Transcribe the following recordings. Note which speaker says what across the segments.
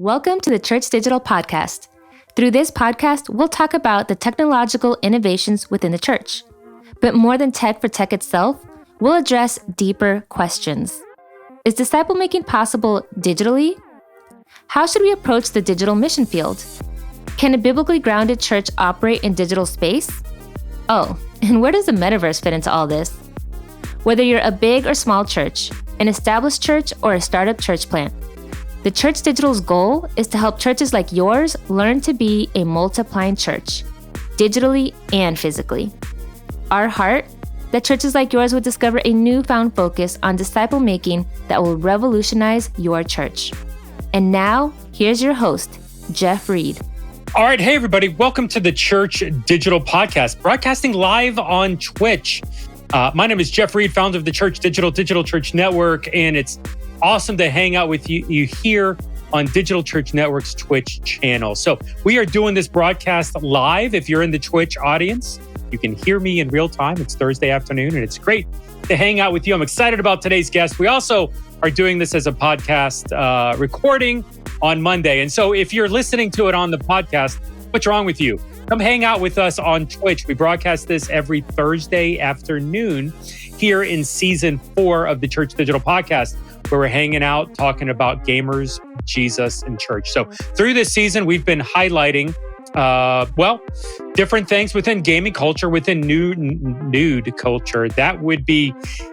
Speaker 1: Welcome to the Church Digital Podcast. Through this podcast, we'll talk about the technological innovations within the church. But more than tech for tech itself, we'll address deeper questions. Is disciple making possible digitally? How should we approach the digital mission field? Can a biblically grounded church operate in digital space? Oh, and where does the metaverse fit into all this? Whether you're a big or small church, an established church, or a startup church plant, the Church Digital's goal is to help churches like yours learn to be a multiplying church, digitally and physically. Our heart, that churches like yours would discover a newfound focus on disciple making that will revolutionize your church. And now, here's your host, Jeff Reed.
Speaker 2: All right, hey everybody, welcome to the Church Digital Podcast, broadcasting live on Twitch. My name is Jeff Reed, founder of the Digital Church.Network, and it's awesome to hang out with you here on Digital Church Network's Twitch channel. So we are doing this broadcast live. If you're in the Twitch audience, you can hear me in real time. It's Thursday afternoon, and it's great to hang out with you. I'm excited about today's guest. We also are doing this as a podcast recording on Monday. And so if you're listening to it on the podcast, what's wrong with you? Come hang out with us on Twitch. We broadcast this every Thursday afternoon here in season 4 of the Church Digital Podcast, where we're hanging out, talking about gamers, Jesus, and church. So through this season, we've been highlighting, different things within gaming culture, within nude culture. That would be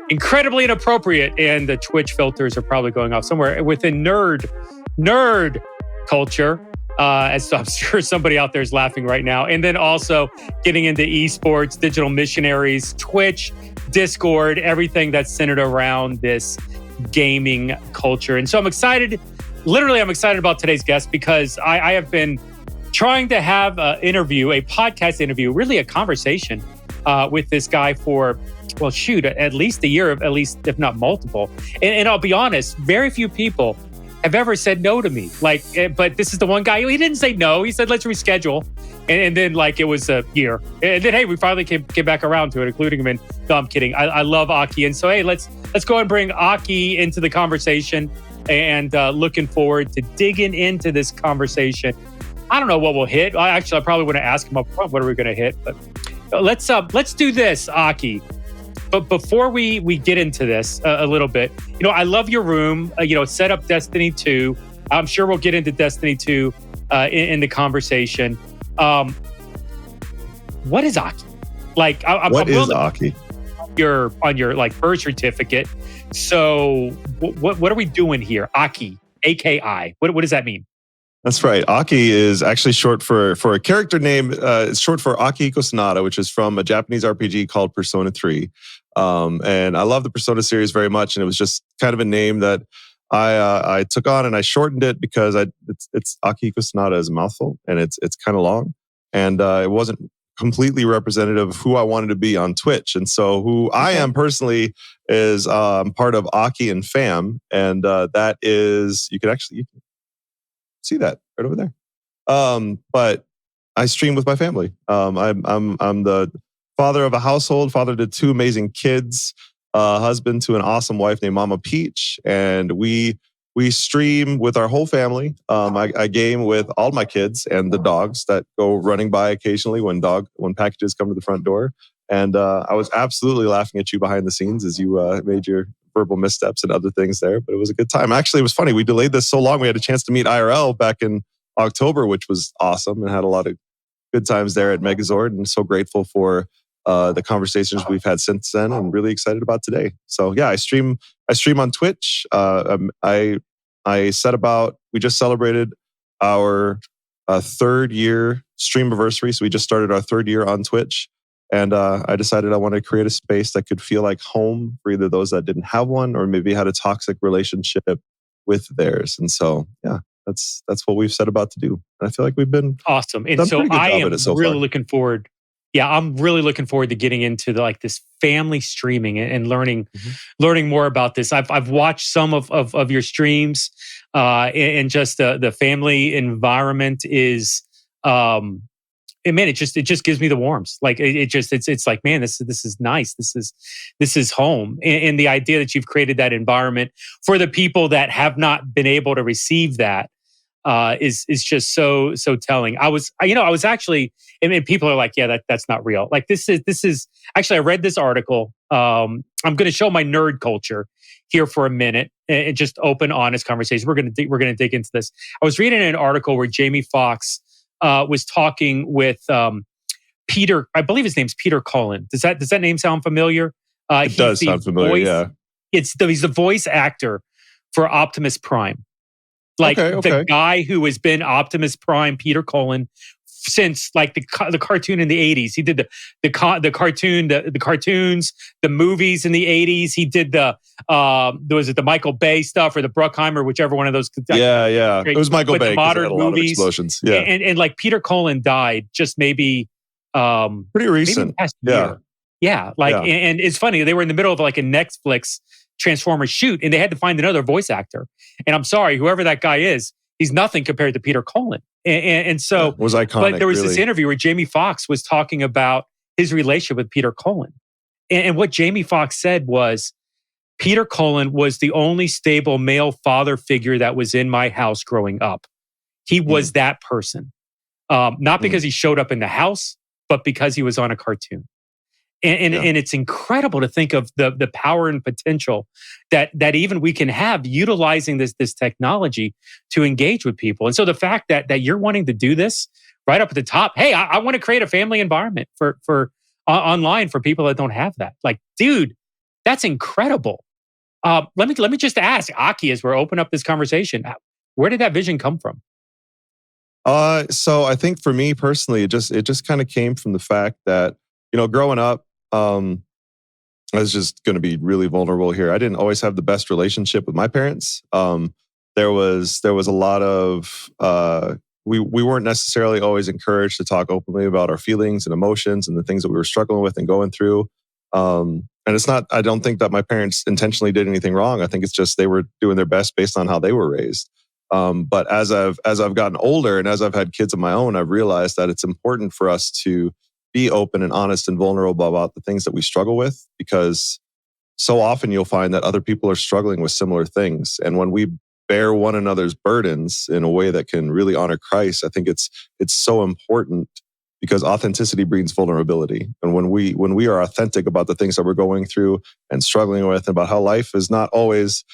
Speaker 2: incredibly inappropriate, and the Twitch filters are probably going off somewhere. Within nerd culture, as I'm sure somebody out there is laughing right now. And then also getting into esports, digital missionaries, Twitch, Discord, everything that's centered around this gaming culture. And so I'm excited about today's guest because I have been trying to have a podcast interview, really a conversation with this guy for, at least a year, if not multiple. And I'll be honest, very few people have ever said no to me. But this is the one guy, he didn't say no. He said, let's reschedule. And then it was a year. And then, hey, we finally came back around to it, including him. And no, I'm kidding. I love Aki. And so, hey, let's go and bring Aki into the conversation, and looking forward to digging into this conversation. I don't know what we'll hit. I probably want to ask him up front, what are we going to hit? But let's do this, Aki. But before we get into this a little bit, I love your room, set up Destiny 2. I'm sure we'll get into Destiny 2 in the conversation. What is Aki?
Speaker 3: What is Aki?
Speaker 2: On your birth certificate. So what are we doing here? Aki, AKI. What does that mean?
Speaker 3: That's right. Aki is actually short for a character name. It's short for Akihiko Sanada, which is from a Japanese RPG called Persona 3. And I love the Persona series very much. And it was just kind of a name that I took on, and I shortened it because it's Akihiko Sanada is a mouthful, and it's kind of long. And it wasn't completely representative of who I wanted to be on Twitch. And so who I am personally is part of Aki and Fam. And that is, you can see that right over there. But I stream with my family. I'm the father of a household, father to 2 amazing kids, husband to an awesome wife named Mama Peach, and we stream with our whole family. I game with all my kids and the dogs that go running by occasionally when packages come to the front door. And I was absolutely laughing at you behind the scenes as you made your verbal missteps and other things there, but it was a good time. Actually, it was funny. We delayed this so long. We had a chance to meet IRL back in October, which was awesome, and had a lot of good times there at Megazord. And so grateful for the conversations we've had since then, and really excited about today. So yeah, I stream on Twitch. We just celebrated our 3rd year stream anniversary. So we just started our 3rd year on Twitch. And I decided I wanted to create a space that could feel like home for either those that didn't have one, or maybe had a toxic relationship with theirs. And so, yeah, that's what we've set about to do. And I feel like we've been
Speaker 2: awesome. And so I am really looking forward. Yeah, I'm really looking forward to getting into this family streaming and learning more about this. I've watched some of your streams, and just the family environment is. And man, it just gives me the warmth. It's like, man, this is nice. This is home. And the idea that you've created that environment for the people that have not been able to receive that, is just so telling. I was actually, I mean, people are like, yeah, that's not real. Like this is actually, I read this article. I'm going to show my nerd culture here for a minute and just open, honest conversation. We're going to dig into this. I was reading an article where Jamie Foxx was talking with Peter. I believe his name's Peter Cullen. Does that name sound familiar?
Speaker 3: It does sound familiar.
Speaker 2: He's the voice actor for Optimus Prime. Like the guy who has been Optimus Prime, Peter Cullen, since like the cartoon in the 80s. He did the cartoons, the movies in the 80s. He did was it the Michael Bay stuff or the Bruckheimer, whichever one of those.
Speaker 3: Yeah. It was Michael Bay.
Speaker 2: The modern movies.
Speaker 3: Explosions. Yeah.
Speaker 2: And like Peter Cullen died just maybe
Speaker 3: pretty recent.
Speaker 2: Maybe past year. Yeah. And it's funny, they were in the middle of like a Netflix Transformers shoot, and they had to find another voice actor. And I'm sorry, whoever that guy is, he's nothing compared to Peter Cullen. And so
Speaker 3: it was iconic.
Speaker 2: But there was this interview where Jamie Foxx was talking about his relationship with Peter Cullen. And what Jamie Foxx said was, Peter Cullen was the only stable male father figure that was in my house growing up. He was that person. Not because he showed up in the house, but because he was on a cartoon. And it's incredible to think of the power and potential that even we can have utilizing this technology to engage with people. And so the fact that you're wanting to do this right up at the top, hey, I want to create a family environment for online for people that don't have that. Like, dude, that's incredible. Let me just ask Aki, as we're opening up this conversation, where did that vision come from?
Speaker 3: So I think for me personally, it just kind of came from the fact that, growing up, I was just going to be really vulnerable here. I didn't always have the best relationship with my parents. There was a lot of we weren't necessarily always encouraged to talk openly about our feelings and emotions and the things that we were struggling with and going through. And it's not. I don't think that my parents intentionally did anything wrong. I think it's just they were doing their best based on how they were raised. But as I've gotten older and as I've had kids of my own, I've realized that it's important for us to be open and honest and vulnerable about the things that we struggle with, because so often you'll find that other people are struggling with similar things. And when we bear one another's burdens in a way that can really honor Christ, I think it's so important, because authenticity breeds vulnerability. And when we are authentic about the things that we're going through and struggling with, about how life is not always,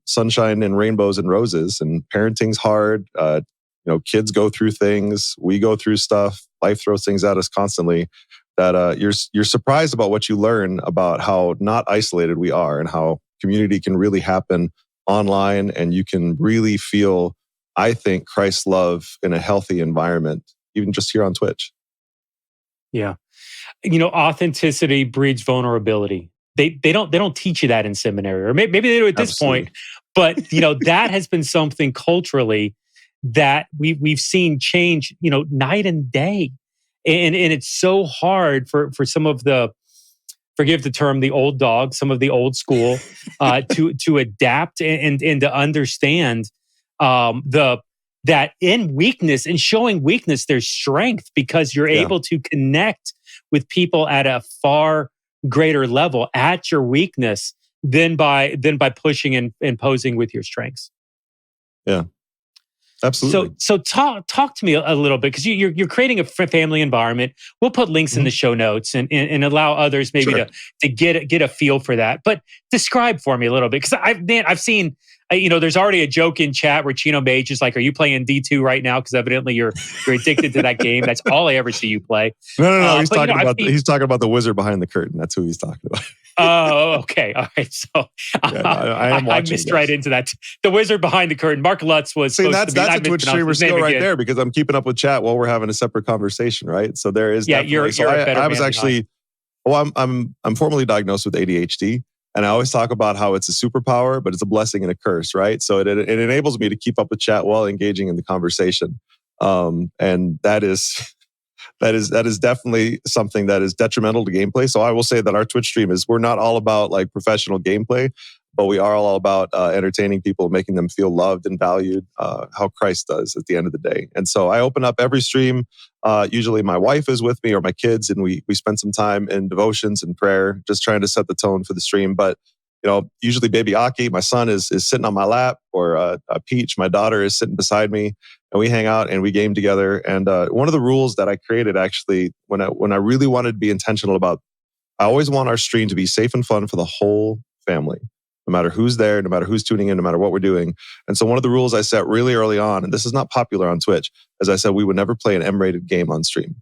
Speaker 3: sunshine and rainbows and roses, and parenting's hard. Kids go through things, we go through stuff, life throws things at us constantly, that you're surprised about what you learn about how not isolated we are and how community can really happen online, and you can really feel, I think, Christ's love in a healthy environment, even just here on Twitch. Yeah.
Speaker 2: Authenticity breeds vulnerability. They don't teach you that in seminary, or maybe they do at this point, but that has been something culturally that we've seen change, night and day. And it's so hard for some of the, forgive the term, the old dog, some of the old school, to adapt and to understand that in weakness and showing weakness, there's strength, because you're able to connect with people at a far greater level at your weakness than by pushing and posing with your strengths.
Speaker 3: Yeah. Absolutely.
Speaker 2: So talk to me a little bit, because you're creating a family environment. We'll put links in the show notes and allow others maybe to get a feel for that. But describe for me a little bit, because I've seen there's already a joke in chat where Chino Mage is like, "Are you playing D2 right now?" Because evidently you're addicted to that game. That's all I ever see you play.
Speaker 3: No. He's talking about the wizard behind the curtain. That's who he's talking about.
Speaker 2: Oh, okay. All right. So I missed right into that. The wizard behind the curtain. Mark Lutz was
Speaker 3: that's a Twitch streamer skill right there, because I'm keeping up with chat while we're having a separate conversation, right? So there is
Speaker 2: you're a better
Speaker 3: I was actually I'm formally diagnosed with ADHD, and I always talk about how it's a superpower, but it's a blessing and a curse, right? So it enables me to keep up with chat while engaging in the conversation, and that is definitely something that is detrimental to gameplay. So I will say that our Twitch stream we're not all about like professional gameplay, but we are all about entertaining people, making them feel loved and valued, how Christ does at the end of the day. And so I open up every stream. Usually my wife is with me or my kids, and we spend some time in devotions and prayer, just trying to set the tone for the stream. But usually baby Aki, my son is sitting on my lap, or Peach, my daughter, is sitting beside me, and we hang out and we game together. And one of the rules that I created, actually, when I really wanted to be intentional about, I always want our stream to be safe and fun for the whole family, no matter who's there, no matter who's tuning in, no matter what we're doing. And so one of the rules I set really early on, and this is not popular on Twitch, as I said, we would never play an M-rated game on stream.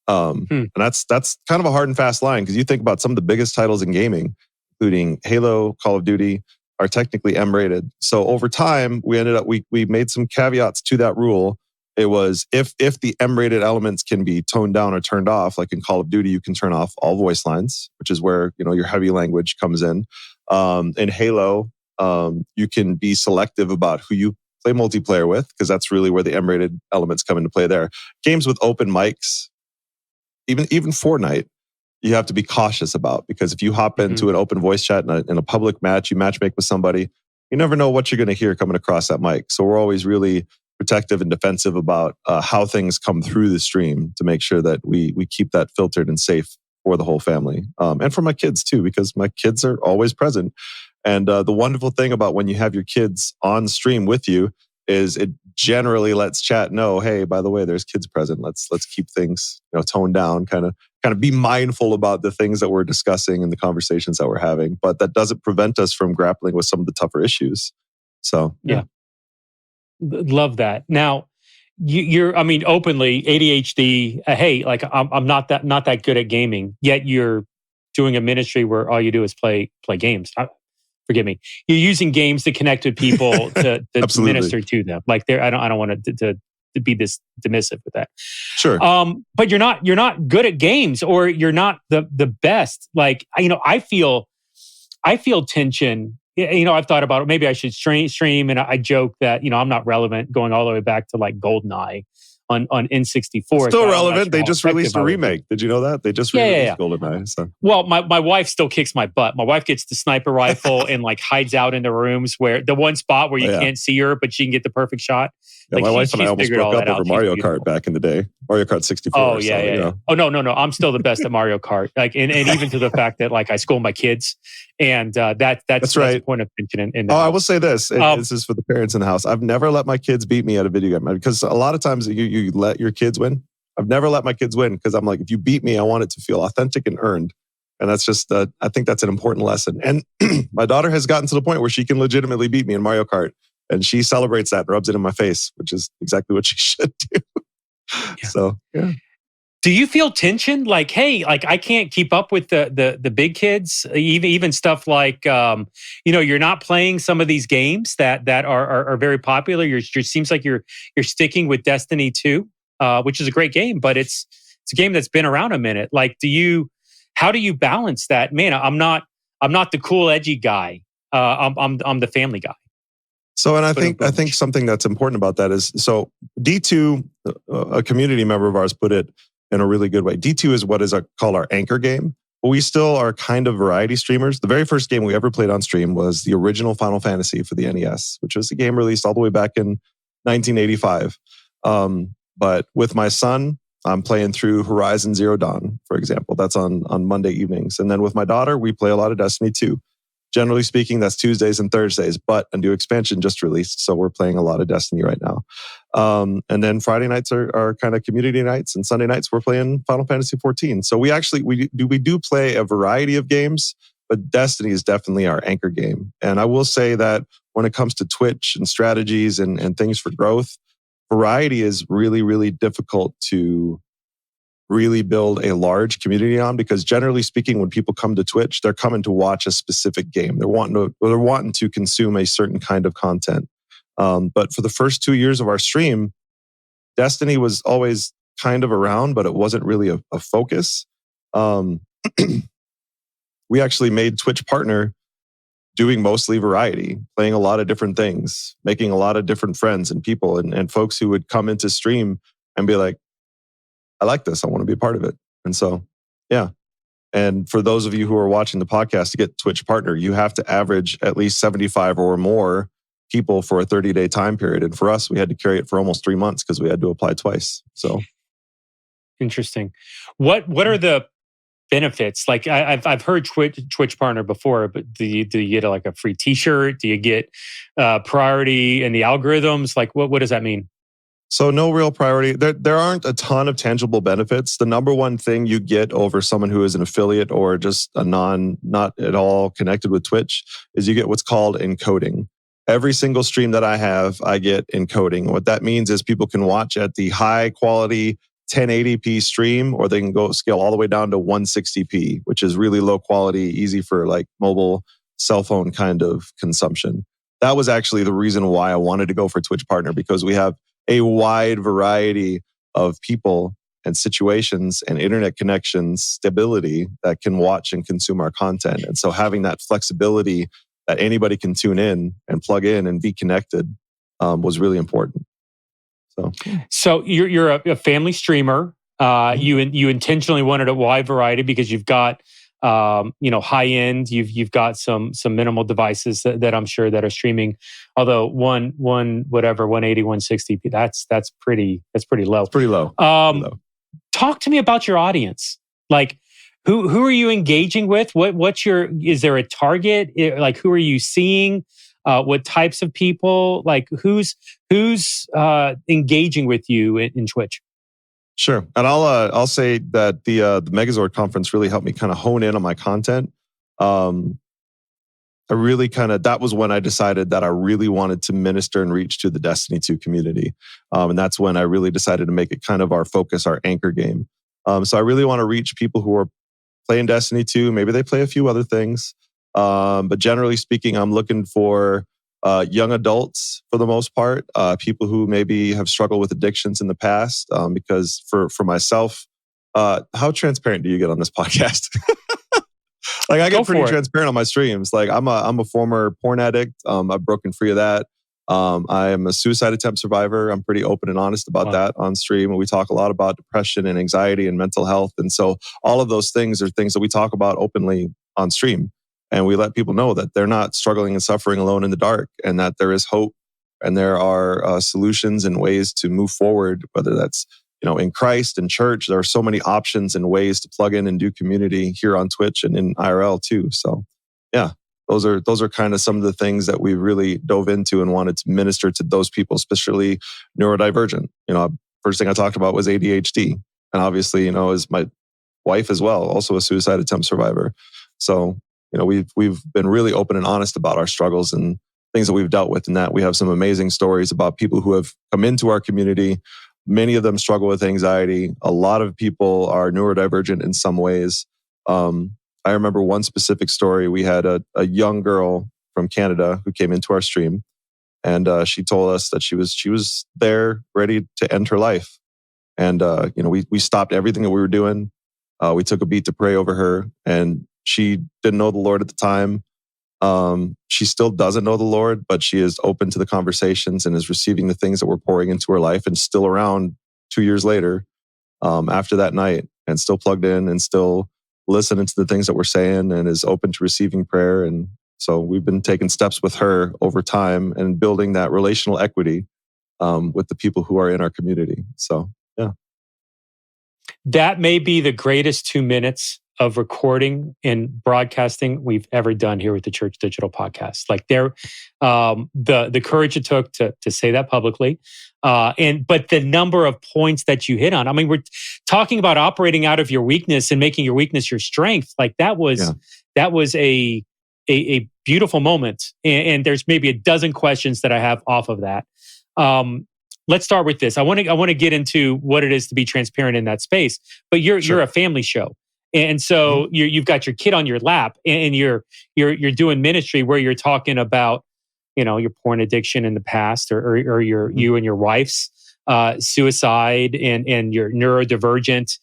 Speaker 3: And that's kind of a hard and fast line, because you think about some of the biggest titles in gaming, including Halo, Call of Duty, are technically M-rated. So over time, we ended up, we made some caveats to that rule. It was if the M-rated elements can be toned down or turned off, like in Call of Duty, you can turn off all voice lines, which is where your heavy language comes in. In Halo, you can be selective about who you play multiplayer with, because that's really where the M-rated elements come into play there. Games with open mics, even Fortnite, you have to be cautious about, because if you hop into an open voice chat in a public match, you matchmake with somebody, you never know what you're going to hear coming across that mic. So we're always really protective and defensive about how things come through the stream, to make sure that we keep that filtered and safe for the whole family. And for my kids too, because my kids are always present. And the wonderful thing about when you have your kids on stream with you is it generally lets chat know, hey, by the way, there's kids present. Let's keep things toned down, kind of be mindful about the things that we're discussing and the conversations that we're having. But that doesn't prevent us from grappling with some of the tougher issues. So yeah.
Speaker 2: Love that. Now, you're openly ADHD. Hey, like I'm not that good at gaming. Yet you're doing a ministry where all you do is play games. Forgive me. You're using games to connect with people to minister to them. Like I don't want to be this dismissive with that.
Speaker 3: Sure.
Speaker 2: But you're not good at games, or you're not the best. Like I feel tension. I've thought about it. Maybe I should stream, and I joke that I'm not relevant, going all the way back to like GoldenEye on N64.
Speaker 3: Still relevant. They just released a remake. Did you know that? They just released GoldenEye. So.
Speaker 2: Well, my wife still kicks my butt. My wife gets the sniper rifle and like hides out in the rooms where the one spot where you can't see her, but she can get the perfect shot.
Speaker 3: Yeah,
Speaker 2: like
Speaker 3: my wife and I almost broke up over Mario Kart back in the day. Mario Kart 64.
Speaker 2: Oh, yeah. Oh, no. I'm still the best at Mario Kart. Like, and even to the fact that like I school my kids, and that's right. A point of tension in
Speaker 3: I will say this. This is for the parents in the house. I've never let my kids beat me at a video game, because a lot of times you let your kids win. I've never let my kids win, because I'm like, if you beat me, I want it to feel authentic and earned. And that's just, I think that's an important lesson. And my daughter has gotten to the point where she can legitimately beat me in Mario Kart. And she celebrates that and rubs it in my face, which is exactly what she should do.
Speaker 2: Yeah.
Speaker 3: So, yeah.
Speaker 2: Do you feel tension? Like, hey, like I can't keep up with the big kids, even stuff like, you're not playing some of these games that are very popular. It seems like you're sticking with Destiny 2, which is a great game, but it's a game that's been around a minute. Like, how do you balance that? Man, I'm not the cool, edgy guy. I'm the family guy.
Speaker 3: So, and I think something that's important about that is, so D2, a community member of ours put it in a really good way. D2 is what is called our anchor game. But we still are kind of variety streamers. The very first game we ever played on stream was the original Final Fantasy for the NES, which was a game released all the way back in 1985. But with my son, I'm playing through Horizon Zero Dawn, for example. That's on Monday evenings. And then with my daughter, we play a lot of Destiny 2. Generally speaking, that's Tuesdays and Thursdays, but a new expansion just released. So we're playing a lot of Destiny right now. And then Friday nights are kind of community nights, and Sunday nights we're playing Final Fantasy 14. So we do play a variety of games, but Destiny is definitely our anchor game. And I will say that when it comes to Twitch and strategies and things for growth, variety is really, really difficult to really build a large community on, because generally speaking, when people come to Twitch, they're coming to watch a specific game. They're wanting to consume a certain kind of content. But for the first 2 years of our stream, Destiny was always kind of around, but it wasn't really a focus. We actually made Twitch partner doing mostly variety, playing a lot of different things, making a lot of different friends and people and folks who would come into stream and be like, I like this. I want to be a part of it. And so, yeah. And for those of you who are watching the podcast, to get Twitch partner, you have to average at least 75 or more people for a 30-day time period. And for us, we had to carry it for almost 3 months because we had to apply twice. So
Speaker 2: interesting. What are the benefits? Like I've heard Twitch partner before, but do you get like a free T-shirt? Do you get priority in the algorithms? Like what does that mean?
Speaker 3: So no real priority. There aren't a ton of tangible benefits. The number one thing you get over someone who is an affiliate or just a not at all connected with Twitch is you get what's called encoding. Every single stream that I have, I get encoding. What that means is people can watch at the high quality 1080p stream, or they can go scale all the way down to 160p, which is really low quality, easy for like mobile cell phone kind of consumption. That was actually the reason why I wanted to go for Twitch partner, because we have a wide variety of people and situations and internet connections, stability that can watch and consume our content. And so having that flexibility that anybody can tune in and plug in and be connected was really important.
Speaker 2: So you're a family streamer. You intentionally wanted a wide variety because you've got high end. You've got some minimal devices that I'm sure that are streaming. Although 180, 160, that's pretty low.
Speaker 3: It's pretty low.
Speaker 2: Talk to me about your audience. Like who are you engaging with? Is there a target? Like who are you seeing? What types of people? Like who's engaging with you in Twitch?
Speaker 3: Sure, and I'll say that the Megazord conference really helped me kind of hone in on my content. That was when I decided that I really wanted to minister and reach to the Destiny 2 community, and that's when I really decided to make it kind of our focus, our anchor game. So I really want to reach people who are playing Destiny 2. Maybe they play a few other things. But generally speaking, I'm looking for young adults for the most part, people who maybe have struggled with addictions in the past. Because for myself, how transparent do you get on this podcast? Like I get pretty transparent on my streams. Like I'm a former porn addict. I've broken free of that. I am a suicide attempt survivor. I'm pretty open and honest about that on stream. And we talk a lot about depression and anxiety and mental health. And so all of those things are things that we talk about openly on stream. And we let people know that they're not struggling and suffering alone in the dark, and that there is hope and there are solutions and ways to move forward, whether that's in Christ and church. There are so many options and ways to plug in and do community here on Twitch and in IRL too. So yeah, those are kind of some of the things that we really dove into and wanted to minister to those people, especially neurodivergent. First thing I talked about was ADHD, and obviously is my wife as well, also a suicide attempt survivor. So we've been really open and honest about our struggles and things that we've dealt with, and that we have some amazing stories about people who have come into our community. Many of them struggle with anxiety. A lot of people are neurodivergent in some ways. I remember one specific story. We had a young girl from Canada who came into our stream, and she told us that she was there ready to end her life. And we stopped everything that we were doing. We took a beat to pray over her, and she didn't know the Lord at the time. She still doesn't know the Lord, but she is open to the conversations and is receiving the things that we're pouring into her life, and still around 2 years later after that night, and still plugged in and still listening to the things that we're saying, and is open to receiving prayer. And so we've been taking steps with her over time and building that relational equity with the people who are in our community. So yeah.
Speaker 2: That may be the greatest 2 minutes of recording and broadcasting we've ever done here with the Church Digital Podcast. Like the courage it took to say that publicly, but the number of points that you hit on. I mean, we're talking about operating out of your weakness and making your weakness your strength. Like that was a beautiful moment. And there's maybe a dozen questions that I have off of that. Let's start with this. I want to get into what it is to be transparent in that space. But you're a family show. And so you've got your kid on your lap, and you're doing ministry where you're talking about, your porn addiction in the past, or you and your wife's suicide and your neurodivergent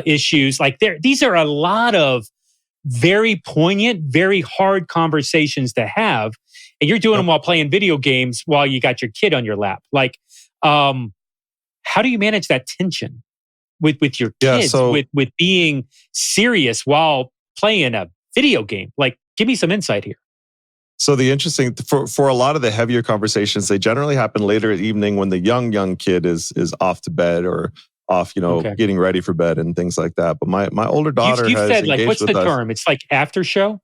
Speaker 2: issues. Like these are a lot of very poignant, very hard conversations to have, and you're doing them while playing video games while you got your kid on your lap. Like, how do you manage that tension with your kids, with being serious while playing a video game? Like, give me some insight here.
Speaker 3: So the interesting, for a lot of the heavier conversations, they generally happen later at evening when the young kid is off to bed, or off, getting ready for bed and things like that. But my older daughter
Speaker 2: you
Speaker 3: has
Speaker 2: said,
Speaker 3: engaged
Speaker 2: what's
Speaker 3: with
Speaker 2: the
Speaker 3: us.
Speaker 2: term? It's like after show?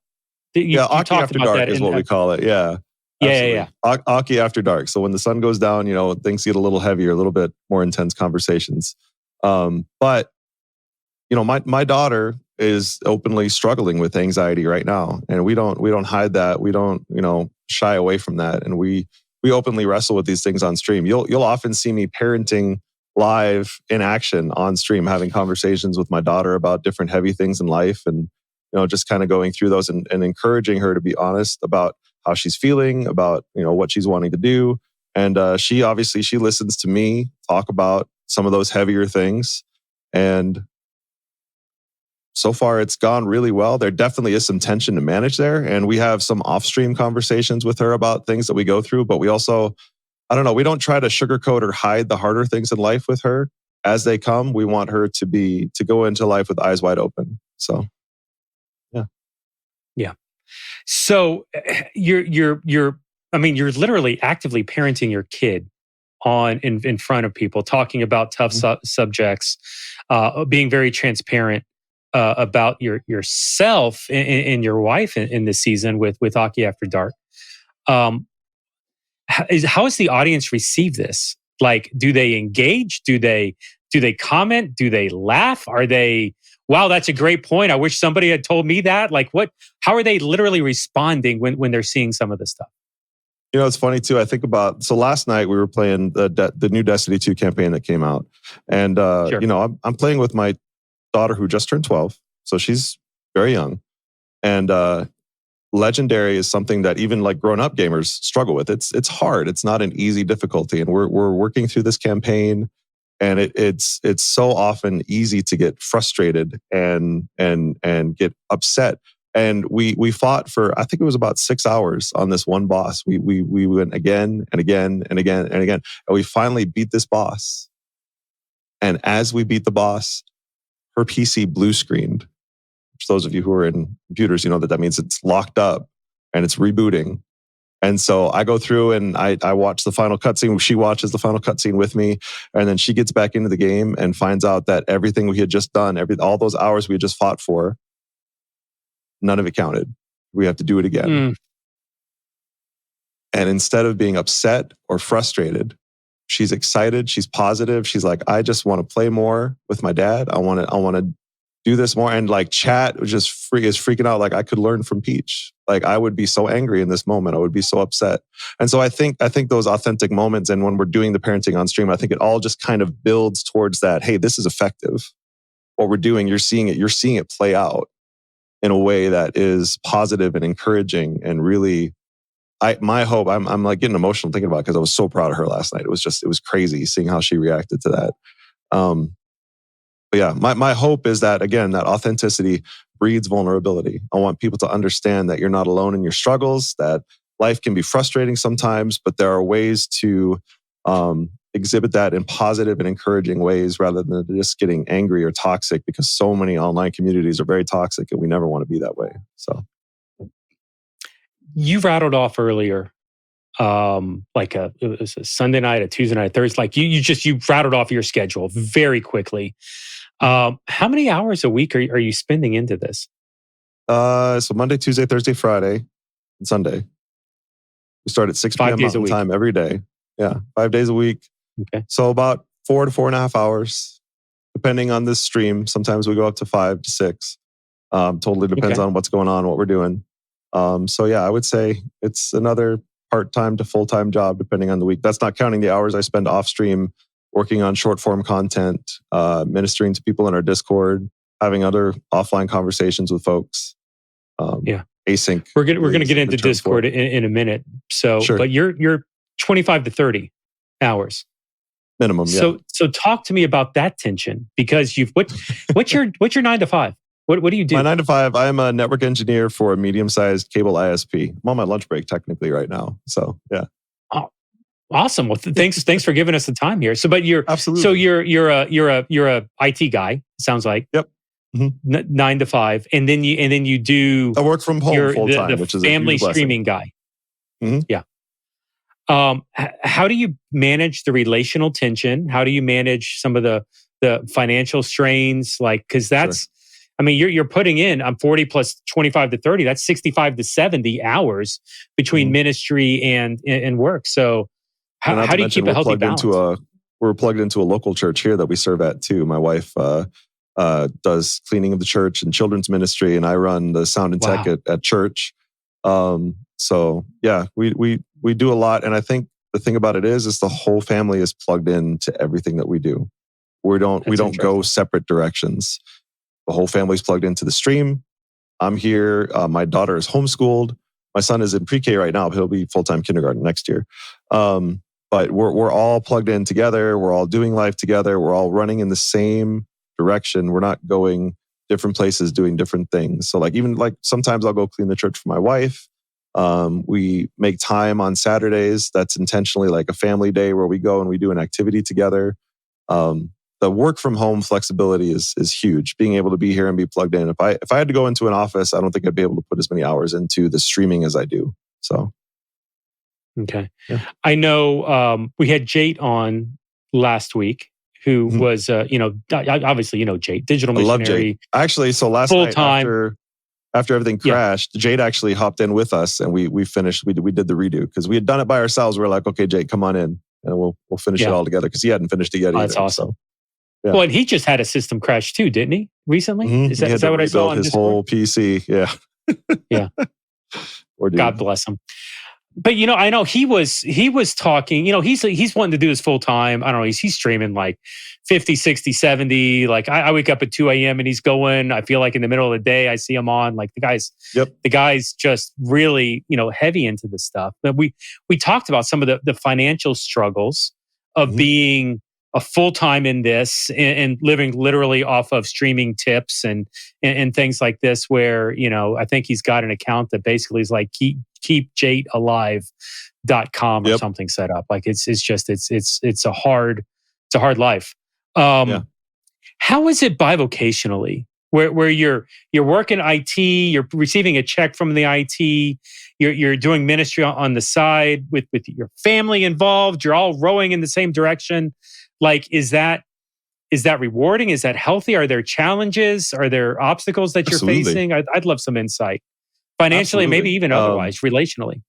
Speaker 2: You
Speaker 3: Aki
Speaker 2: talked
Speaker 3: after
Speaker 2: about
Speaker 3: dark
Speaker 2: that
Speaker 3: is what we call it. Yeah.
Speaker 2: Yeah.
Speaker 3: Aki after dark. So when the sun goes down, things get a little heavier, a little bit more intense conversations. But my daughter is openly struggling with anxiety right now, and we don't hide that. We don't shy away from that, and we openly wrestle with these things on stream. You'll often see me parenting live in action on stream, having conversations with my daughter about different heavy things in life, and just kind of going through those and encouraging her to be honest about how she's feeling, about what she's wanting to do. And she listens to me talk about some of those heavier things, and so far it's gone really well. There definitely is some tension to manage there, and we have some off-stream conversations with her about things that we go through, but we also, we don't try to sugarcoat or hide the harder things in life with her as they come. We want her to go into life with eyes wide open. So
Speaker 2: yeah. So you're literally actively parenting your kid in front of people, talking about tough subjects, being very transparent about yourself and your wife in this season with Aki After Dark. How has the audience received this? Like, do they engage? Do they comment? Do they laugh? Are they, wow, that's a great point, I wish somebody had told me that? Like, how are they literally responding when they're seeing some of this stuff?
Speaker 3: It's funny too. I think about, so last night we were playing the new Destiny 2 campaign that came out, and
Speaker 2: sure.
Speaker 3: I'm playing with my daughter who just turned 12, so she's very young, and Legendary is something that even like grown-up gamers struggle with. It's hard. It's not an easy difficulty, and we're working through this campaign, and it's so often easy to get frustrated and get upset. And we fought for, I think it was about 6 hours on this one boss. We went again and again and again and again, and we finally beat this boss. And as we beat the boss, her PC blue screened. For those of you who are in computers, you know that means it's locked up and it's rebooting. And so I go through and I watch the final cutscene. She watches the final cutscene with me, and then she gets back into the game and finds out that everything we had just done, all those hours we had just fought for, none of it counted. We have to do it again. And instead of being upset or frustrated, she's excited. She's positive. She's like, I just want to play more with my dad. I want to do this more. And like chat is freaking out. Like, I could learn from Peach. Like, I would be so angry in this moment. I would be so upset. And so I think those authentic moments, and when we're doing the parenting on stream, I think it all just kind of builds towards that. Hey, this is effective. What we're doing, you're seeing it play out in a way that is positive and encouraging, and really, my hope, I'm like getting emotional thinking about it, because I was so proud of her last night. It was crazy seeing how she reacted to that. But yeah, my hope is that, again, that authenticity breeds vulnerability. I want people to understand that you're not alone in your struggles, that life can be frustrating sometimes, but there are ways to exhibit that in positive and encouraging ways, rather than just getting angry or toxic, because so many online communities are very toxic, and we never want to be that way. So
Speaker 2: you rattled off earlier, it was a Sunday night, a Tuesday night, Thursday. Like you rattled off your schedule very quickly. How many hours a week are you spending into this?
Speaker 3: So Monday, Tuesday, Thursday, Friday, and Sunday. We start at 6 p.m. Mountain time every day. Yeah, 5 days a week.
Speaker 2: Okay.
Speaker 3: So about 4 to 4.5 hours, depending on this stream. Sometimes we go up to 5 to 6. Totally depends on what's going on, what we're doing. So yeah, I would say it's another part-time to full-time job, depending on the week. That's not counting the hours I spend off-stream working on short-form content, ministering to people in our Discord, having other offline conversations with folks. Async.
Speaker 2: We're gonna get into Discord in a minute. So, sure. But you're 25 to 30 hours
Speaker 3: minimum. Yeah.
Speaker 2: So talk to me about that tension, because what's your 9 to 5? What do you do?
Speaker 3: My 9 to 5, I'm a network engineer for a medium-sized cable ISP. I'm on my lunch break technically right now. So yeah.
Speaker 2: Oh, awesome. Well, thanks for giving us the time here. So, but
Speaker 3: absolutely.
Speaker 2: So you're a IT guy. Sounds like.
Speaker 3: Yep. Mm-hmm.
Speaker 2: 9 to 5, and then you do.
Speaker 3: I work from home full time, which is
Speaker 2: family
Speaker 3: a huge
Speaker 2: streaming guy.
Speaker 3: Mm-hmm.
Speaker 2: Yeah. How do you manage the relational tension? How do you manage some of the the financial strains, like, because that's, I mean, you're putting in, I'm 40 plus 25 to 30, that's 65 to 70 hours between ministry and work. So how do you keep a healthy balance?
Speaker 3: We're plugged into a local church here that we serve at too. My wife does cleaning of the church and children's ministry, and I run the sound and tech at church. So yeah, we do a lot. And I think the thing about it is the whole family is plugged into everything that we do. We don't go separate directions. The whole family's plugged into the stream. I'm here. My daughter is homeschooled. My son is in pre-K right now, but he'll be full-time kindergarten next year. But we're all plugged in together. We're all doing life together. We're all running in the same direction. We're not going different places, doing different things. So even sometimes I'll go clean the church for my wife. We make time on Saturdays. That's intentionally like a family day where we go and we do an activity together. The work from home flexibility is huge. Being able to be here and be plugged in. If I had to go into an office, I don't think I'd be able to put as many hours into the streaming as I do. So,
Speaker 2: okay. Yeah. I know we had Jate on last week, who was obviously Jate, Digital Missionary.
Speaker 3: I love Jate. Actually, so last night after everything crashed, Jade actually hopped in with us, and we finished. We did the redo because we had done it by ourselves. We were like, okay, Jade, come on in, and we'll finish it all together because he hadn't finished it yet either.
Speaker 2: That's awesome.
Speaker 3: So, yeah.
Speaker 2: Well, and he just had a system crash too, didn't he? Recently, is that what I saw on
Speaker 3: his
Speaker 2: Discord?
Speaker 3: whole PC? Yeah,
Speaker 2: yeah. God bless him. But I know he was talking. He's wanting to do this full time. I don't know. He's streaming like 50, 60, 70. Like I wake up at 2 a.m. and he's going. I feel like in the middle of the day I see him on. Like the guy's just really heavy into this stuff. But we talked about some of the financial struggles of being a full time in this and living literally off of streaming tips and things like this. Where I think he's got an account that basically is like keepjatealive.com or something set up. Like it's a hard life. How is it bivocationally where you're working IT, you're receiving a check from the IT, you're doing ministry on the side with your family involved, you're all rowing in the same direction. Like, is that rewarding? Is that healthy? Are there challenges? Are there obstacles that you're facing? I'd love some insight. Financially, maybe even otherwise, relationally.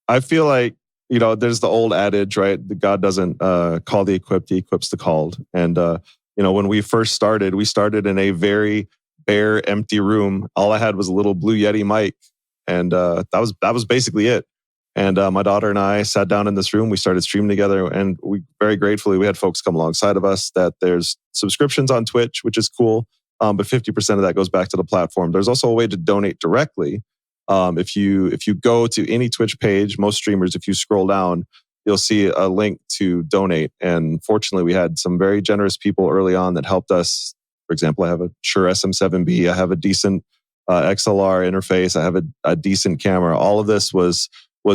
Speaker 3: I feel like, there's the old adage, right? God doesn't call the equipped, he equips the called. And, when we first started, we started in a very bare, empty room. All I had was a little Blue Yeti mic. And that was basically it. And my daughter and I sat down in this room. We started streaming together. And we very gratefully, we had folks come alongside of us that there's subscriptions on Twitch, which is cool. But 50% of that goes back to the platform. There's also a way to donate directly. If you go to any Twitch page, most streamers, if you scroll down, you'll see a link to donate. And fortunately, we had some very generous people early on that helped us. For example, I have a Shure SM7B. I have a decent XLR interface. I have a decent camera. All of this was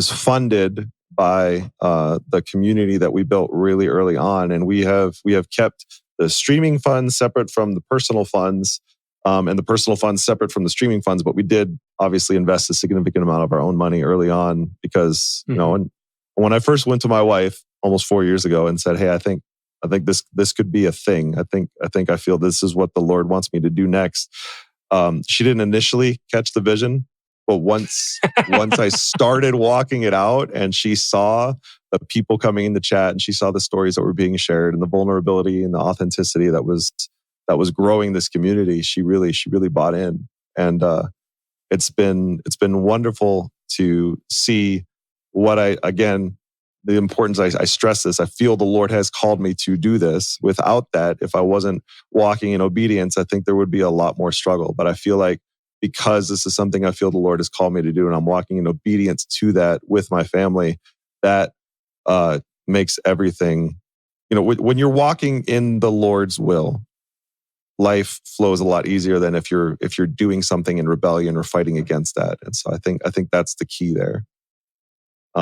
Speaker 3: funded by the community that we built really early on. And we have kept the streaming funds separate from the personal funds. And the personal funds separate from the streaming funds, but we did obviously invest a significant amount of our own money early on because, and when I first went to my wife almost 4 years ago and said, "Hey, I think this could be a thing. I feel this is what the Lord wants me to do next." She didn't initially catch the vision, but once I started walking it out and she saw the people coming in the chat and she saw the stories that were being shared and the vulnerability and the authenticity that was growing this community, she really bought in. And it's been wonderful to see the importance. I stress this. I feel the Lord has called me to do this. Without that, if I wasn't walking in obedience, I think there would be a lot more struggle. But I feel like because this is something I feel the Lord has called me to do and I'm walking in obedience to that with my family, that makes everything, when you're walking in the Lord's will, life flows a lot easier than if you're doing something in rebellion or fighting against that. And so I think that's the key there.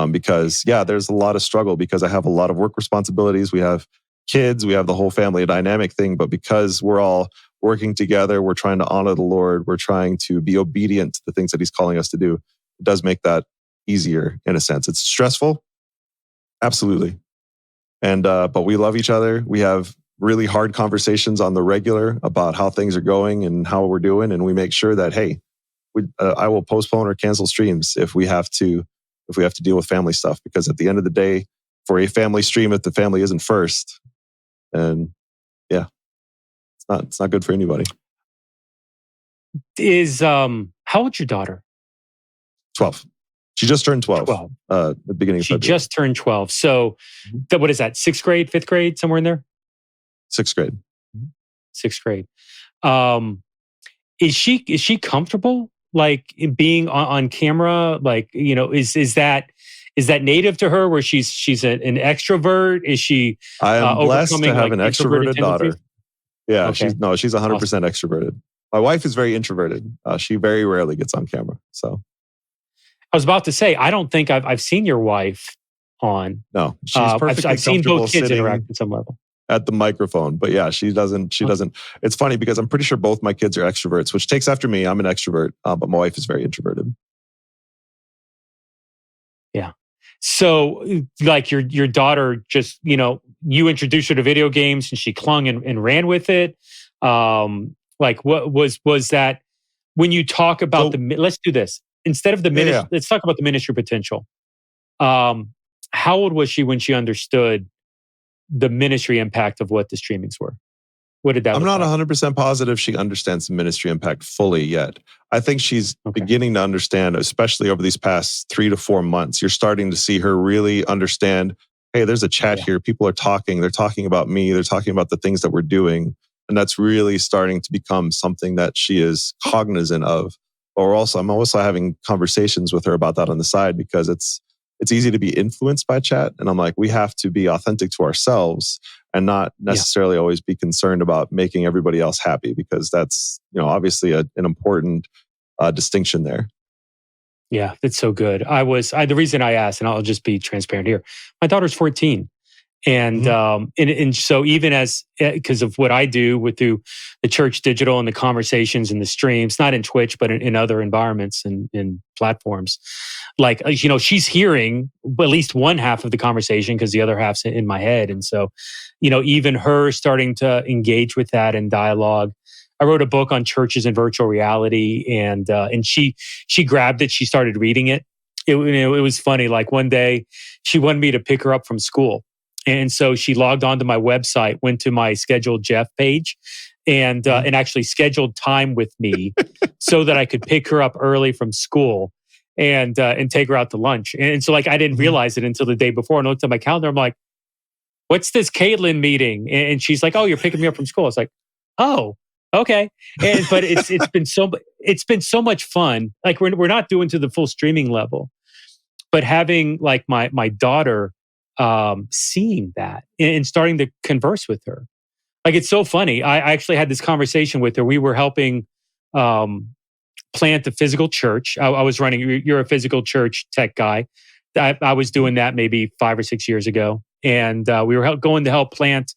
Speaker 3: Because there's a lot of struggle because I have a lot of work responsibilities. We have kids, we have the whole family dynamic thing, but because we're all working together, we're trying to honor the Lord, we're trying to be obedient to the things that he's calling us to do. It does make that easier in a sense. It's stressful. Absolutely. And, but we love each other. We have really hard conversations on the regular about how things are going and how we're doing. And we make sure that, hey, I will postpone or cancel streams if we have to deal with family stuff. Because at the end of the day, for a family stream, if the family isn't first, and yeah, it's not good for anybody.
Speaker 2: How old's your daughter?
Speaker 3: 12. She just turned 12. At the beginning of February.
Speaker 2: She just turned 12. So what is that? 6th grade, 5th grade, somewhere in there?
Speaker 3: 6th grade.
Speaker 2: 6th grade. Is she comfortable like in being on camera? Like, is that native to her where she's an extrovert? Is she
Speaker 3: I am blessed to have an extroverted daughter.
Speaker 2: tendencies?
Speaker 3: Yeah,
Speaker 2: Okay.
Speaker 3: she's 100% extroverted. My wife is very introverted. She very rarely gets on camera. So
Speaker 2: I was about to say, I don't think I've seen your wife on.
Speaker 3: no, she's perfectly
Speaker 2: I've seen
Speaker 3: comfortable
Speaker 2: both kids
Speaker 3: sitting
Speaker 2: interact at some level.
Speaker 3: at the microphone. But yeah, she doesn't. It's funny because I'm pretty sure both my kids are extroverts, which takes after me. I'm an extrovert, but my wife is very introverted.
Speaker 2: Yeah. So like your daughter just, you introduced her to video games and she clung and ran with it. Like what was that when you talk about let's do this. Instead of the ministry, let's talk about the ministry potential. How old was she when she understood the ministry impact of what the streamings were? What did that
Speaker 3: I'm
Speaker 2: look
Speaker 3: not
Speaker 2: like?
Speaker 3: 100% positive she understands the ministry impact fully yet. I think she's beginning to understand, especially over these past 3 to 4 months. You're starting to see her really understand, hey, there's a chat here. People are talking. They're talking about me. They're talking about the things that we're doing. And that's really starting to become something that she is cognizant of. I'm also having conversations with her about that on the side because it's easy to be influenced by chat. And I'm like, we have to be authentic to ourselves and not necessarily always be concerned about making everybody else happy, because that's, obviously an important distinction there.
Speaker 2: Yeah, that's so good. The reason I asked, and I'll just be transparent here, my daughter's 14. And and so even because of what I do through the church digital and the conversations and the streams, not in Twitch, but in other environments and in platforms, like, she's hearing at least one half of the conversation because the other half's in my head. And so, even her starting to engage with that in dialogue. I wrote a book on churches and virtual reality, and she grabbed it. She started reading it. It was funny. Like one day, she wanted me to pick her up from school. And so she logged onto my website, went to my scheduled Jeff page, and actually scheduled time with me so that I could pick her up early from school and take her out to lunch. And so, like, I didn't realize it until the day before. And I looked at my calendar. I'm like, "What's this Caitlin meeting?" And she's like, "Oh, you're picking me up from school." I was like, "Oh, okay." But it's been so much fun. Like we're not doing to the full streaming level, but having like my daughter. Seeing that and starting to converse with her. Like, it's so funny. I actually had this conversation with her. We were helping plant a physical church. I was running, you're a physical church tech guy. I was doing that maybe 5 or 6 years ago. And we were going to help plant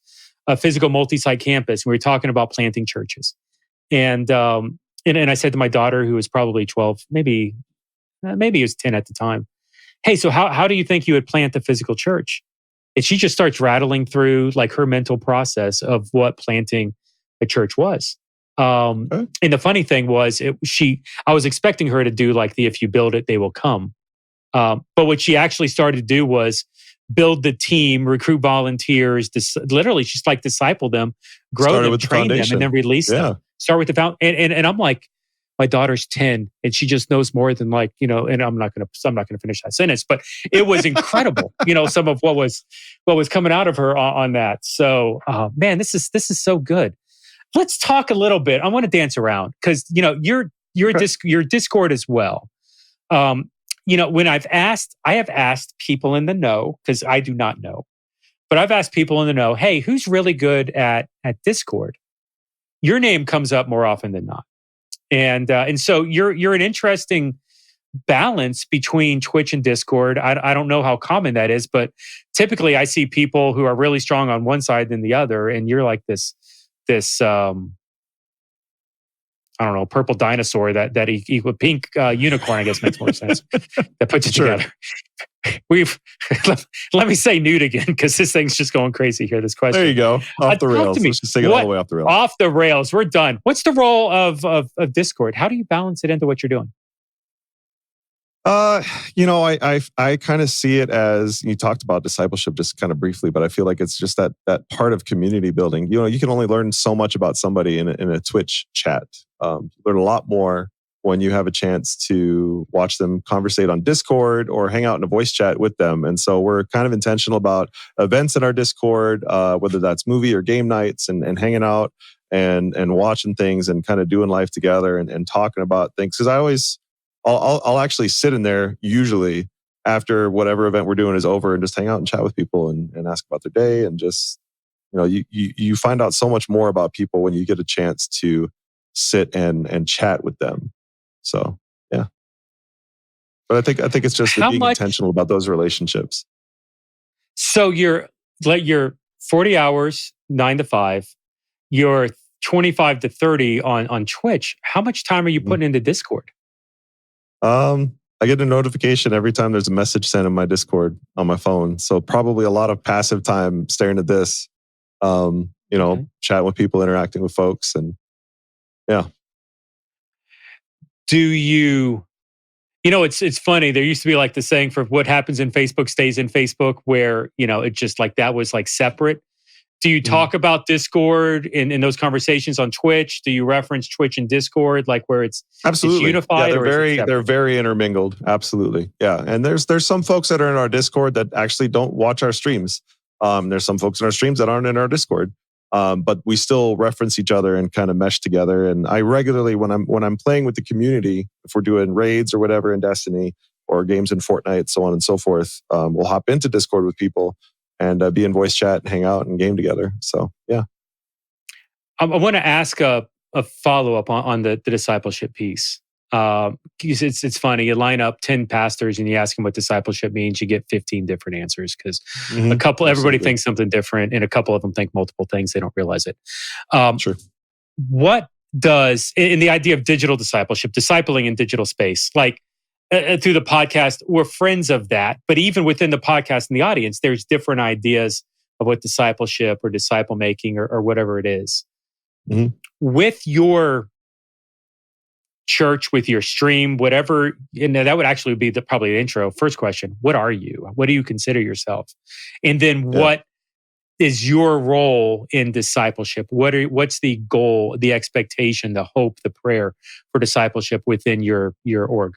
Speaker 2: a physical multi-site campus. We were talking about planting churches. And I said to my daughter, who was probably 12, maybe it was 10 at the time, "Hey, so how do you think you would plant a physical church?" And she just starts rattling through like her mental process of what planting a church was. And the funny thing was, I was expecting her to do like the "if you build it, they will come." But what she actually started to do was build the team, recruit volunteers, literally just like disciple them, grow them, train them, and then release them. Start with the foundation. And I'm like, my daughter's 10 and she just knows more than like, and I'm not going to finish that sentence, but it was incredible, some of what was coming out of her on that. So, man, this is so good. Let's talk a little bit. I want to dance around because, your Discord as well. When I have asked people in the know, because I do not know, but I've asked people in the know, "Hey, who's really good at Discord?" Your name comes up more often than not. And so you're an interesting balance between Twitch and Discord. I don't know how common that is, but typically I see people who are really strong on one side than the other, and you're like this I don't know, purple dinosaur that equal pink unicorn, I guess makes more sense. That puts it together. we've let me say nude again because this thing's just going crazy here. This question.
Speaker 3: There you go. Off the rails. Let's just take it all the way off the rails.
Speaker 2: Off the rails. We're done. What's the role of Discord? How do you balance it into what you're doing?
Speaker 3: I kind of see it as, you talked about discipleship just kind of briefly, but I feel like it's just that part of community building. You can only learn so much about somebody in a Twitch chat. You learn a lot more when you have a chance to watch them conversate on Discord or hang out in a voice chat with them. And so we're kind of intentional about events in our Discord, whether that's movie or game nights, and hanging out and watching things and kind of doing life together and talking about things. Because I'll actually sit in there usually after whatever event we're doing is over and just hang out and chat with people and ask about their day, and just, you find out so much more about people when you get a chance to sit and chat with them. So, yeah. But I think it's just being intentional about those relationships.
Speaker 2: So you're 40 hours, 9 to 5. You're 25 to 30 on Twitch. How much time are you putting into Discord?
Speaker 3: I get a notification every time there's a message sent in my Discord on my phone. So probably a lot of passive time staring at this, chatting with people, interacting with folks, and yeah.
Speaker 2: Do you, it's funny. There used to be like the saying for what happens in Facebook stays in Facebook, where, it just like that was like separate. Do you talk about Discord in those conversations on Twitch? Do you reference Twitch and Discord, like where it's
Speaker 3: absolutely
Speaker 2: unified?
Speaker 3: Yeah, they're very intermingled. Absolutely, yeah. And there's some folks that are in our Discord that actually don't watch our streams. There's some folks in our streams that aren't in our Discord, but we still reference each other and kind of mesh together. And I regularly, when I'm playing with the community, if we're doing raids or whatever in Destiny or games in Fortnite, so on and so forth, we'll hop into Discord with people and be in voice chat and hang out and game together. So, yeah.
Speaker 2: I want to ask a follow-up on the discipleship piece. It's funny. You line up 10 pastors and you ask them what discipleship means, you get 15 different answers because everybody thinks something different, and a couple of them think multiple things. They don't realize it.
Speaker 3: Sure.
Speaker 2: What does, in the idea of digital discipleship, discipling in digital space, like, through the podcast, we're friends of that. But even within the podcast and the audience, there's different ideas of what discipleship or disciple making or whatever it is. Mm-hmm. With your church, with your stream, whatever, that would actually be probably the intro. First question, what are you? What do you consider yourself? And then what is your role in discipleship? What's the goal, the expectation, the hope, the prayer for discipleship within your org?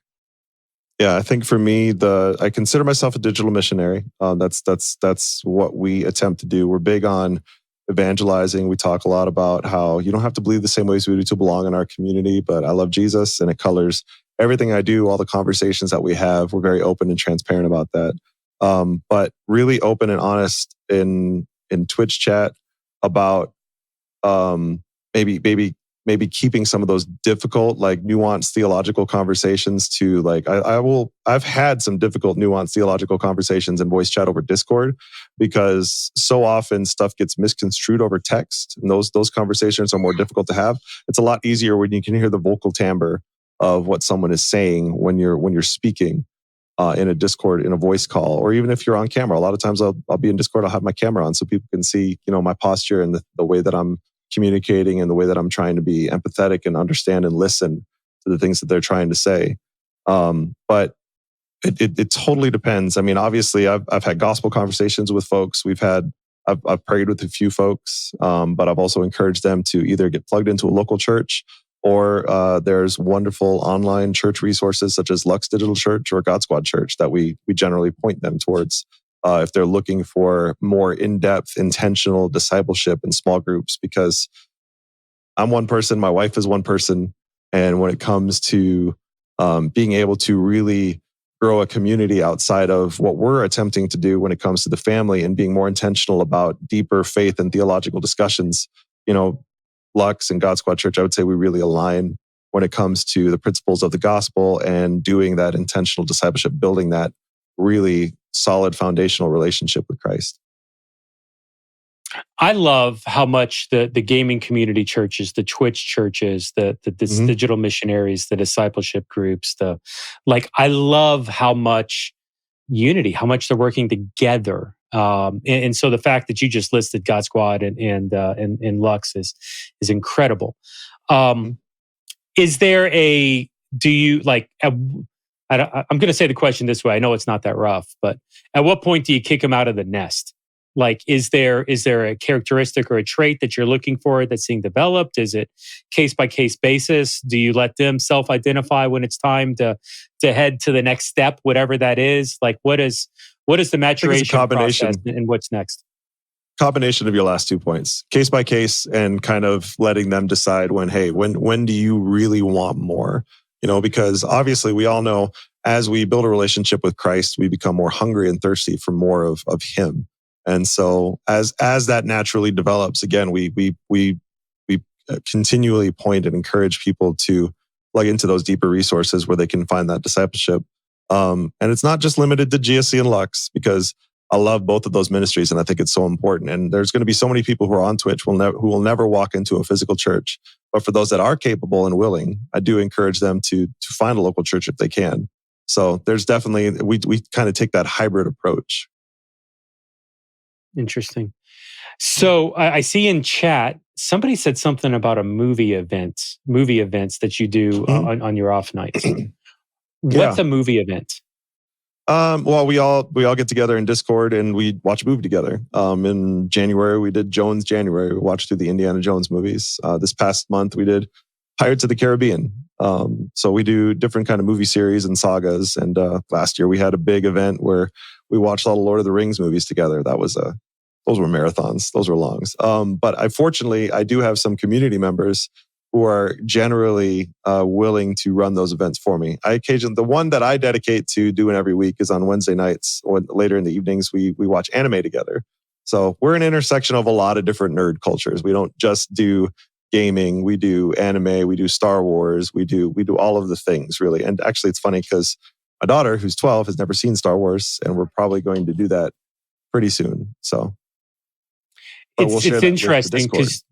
Speaker 3: Yeah, I think for me, I consider myself a digital missionary. That's what we attempt to do. We're big on evangelizing. We talk a lot about how you don't have to believe the same ways we do to belong in our community, but I love Jesus and it colors everything I do, all the conversations that we have. We're very open and transparent about that. But really open and honest in Twitch chat about maybe keeping some of those difficult, like nuanced theological conversations to like, I've had some difficult nuanced theological conversations in voice chat over Discord, because so often stuff gets misconstrued over text, and those conversations are more difficult to have. It's a lot easier when you can hear the vocal timbre of what someone is saying when you're speaking in a Discord, in a voice call, or even if you're on camera. A lot of times I'll be in Discord, I'll have my camera on so people can see, my posture and the way that I'm communicating and the way that I'm trying to be empathetic and understand and listen to the things that they're trying to say. But it totally depends. I mean, obviously I've had gospel conversations with folks. I've prayed with a few folks, but I've also encouraged them to either get plugged into a local church, or there's wonderful online church resources such as Lux Digital Church or God Squad Church that we generally point them towards if they're looking for more in-depth, intentional discipleship in small groups. Because I'm one person, my wife is one person, and when it comes to being able to really grow a community outside of what we're attempting to do when it comes to the family and being more intentional about deeper faith and theological discussions, Lux and God Squad Church, I would say we really align when it comes to the principles of the gospel and doing that intentional discipleship, building that really solid foundational relationship with Christ.
Speaker 2: I love how much the gaming community churches, the Twitch churches, the digital missionaries, the discipleship groups, I love how much unity, how much they're working together. And so the fact that you just listed God Squad and Lux is incredible. Is there do you like, I'm going to say the question this way. I know it's not that rough, but at what point do you kick them out of the nest? Like, is there a characteristic or a trait that you're looking for that's being developed? Is it case by case basis? Do you let them self-identify when it's time to head to the next step, whatever that is? Like, what is the maturation process and what's next?
Speaker 3: Combination of your last 2 points, case by case, and kind of letting them decide when do you really want more? Because obviously we all know as we build a relationship with Christ, we become more hungry and thirsty for more of Him. And so as that naturally develops, again, we continually point and encourage people to plug into those deeper resources where they can find that discipleship. And it's not just limited to GSC and Lux, because I love both of those ministries and I think it's so important. And there's going to be so many people who are on Twitch who will never walk into a physical church. But for those that are capable and willing, I do encourage them to find a local church if they can. So there's definitely, we kind of take that hybrid approach.
Speaker 2: Interesting. So I see in chat, somebody said something about a movie events that you do on your off nights. What's a movie event?
Speaker 3: Well, we all get together in Discord and we watch a movie together. In January, we did Jones January. We watched through the Indiana Jones movies. This past month, we did Pirates of the Caribbean. So we do different kind of movie series and sagas. And last year, we had a big event where we watched all the Lord of the Rings movies together. Those were marathons. Those were longs. But I do have some community members who are generally willing to run those events for me. The one that I dedicate to doing every week is on Wednesday nights or later in the evenings, we watch anime together. So we're an intersection of a lot of different nerd cultures. We don't just do gaming. We do anime. We do Star Wars. We do all of the things, really. And actually, it's funny because my daughter, who's 12, has never seen Star Wars, and we're probably going to do that pretty soon. So
Speaker 2: it's interesting because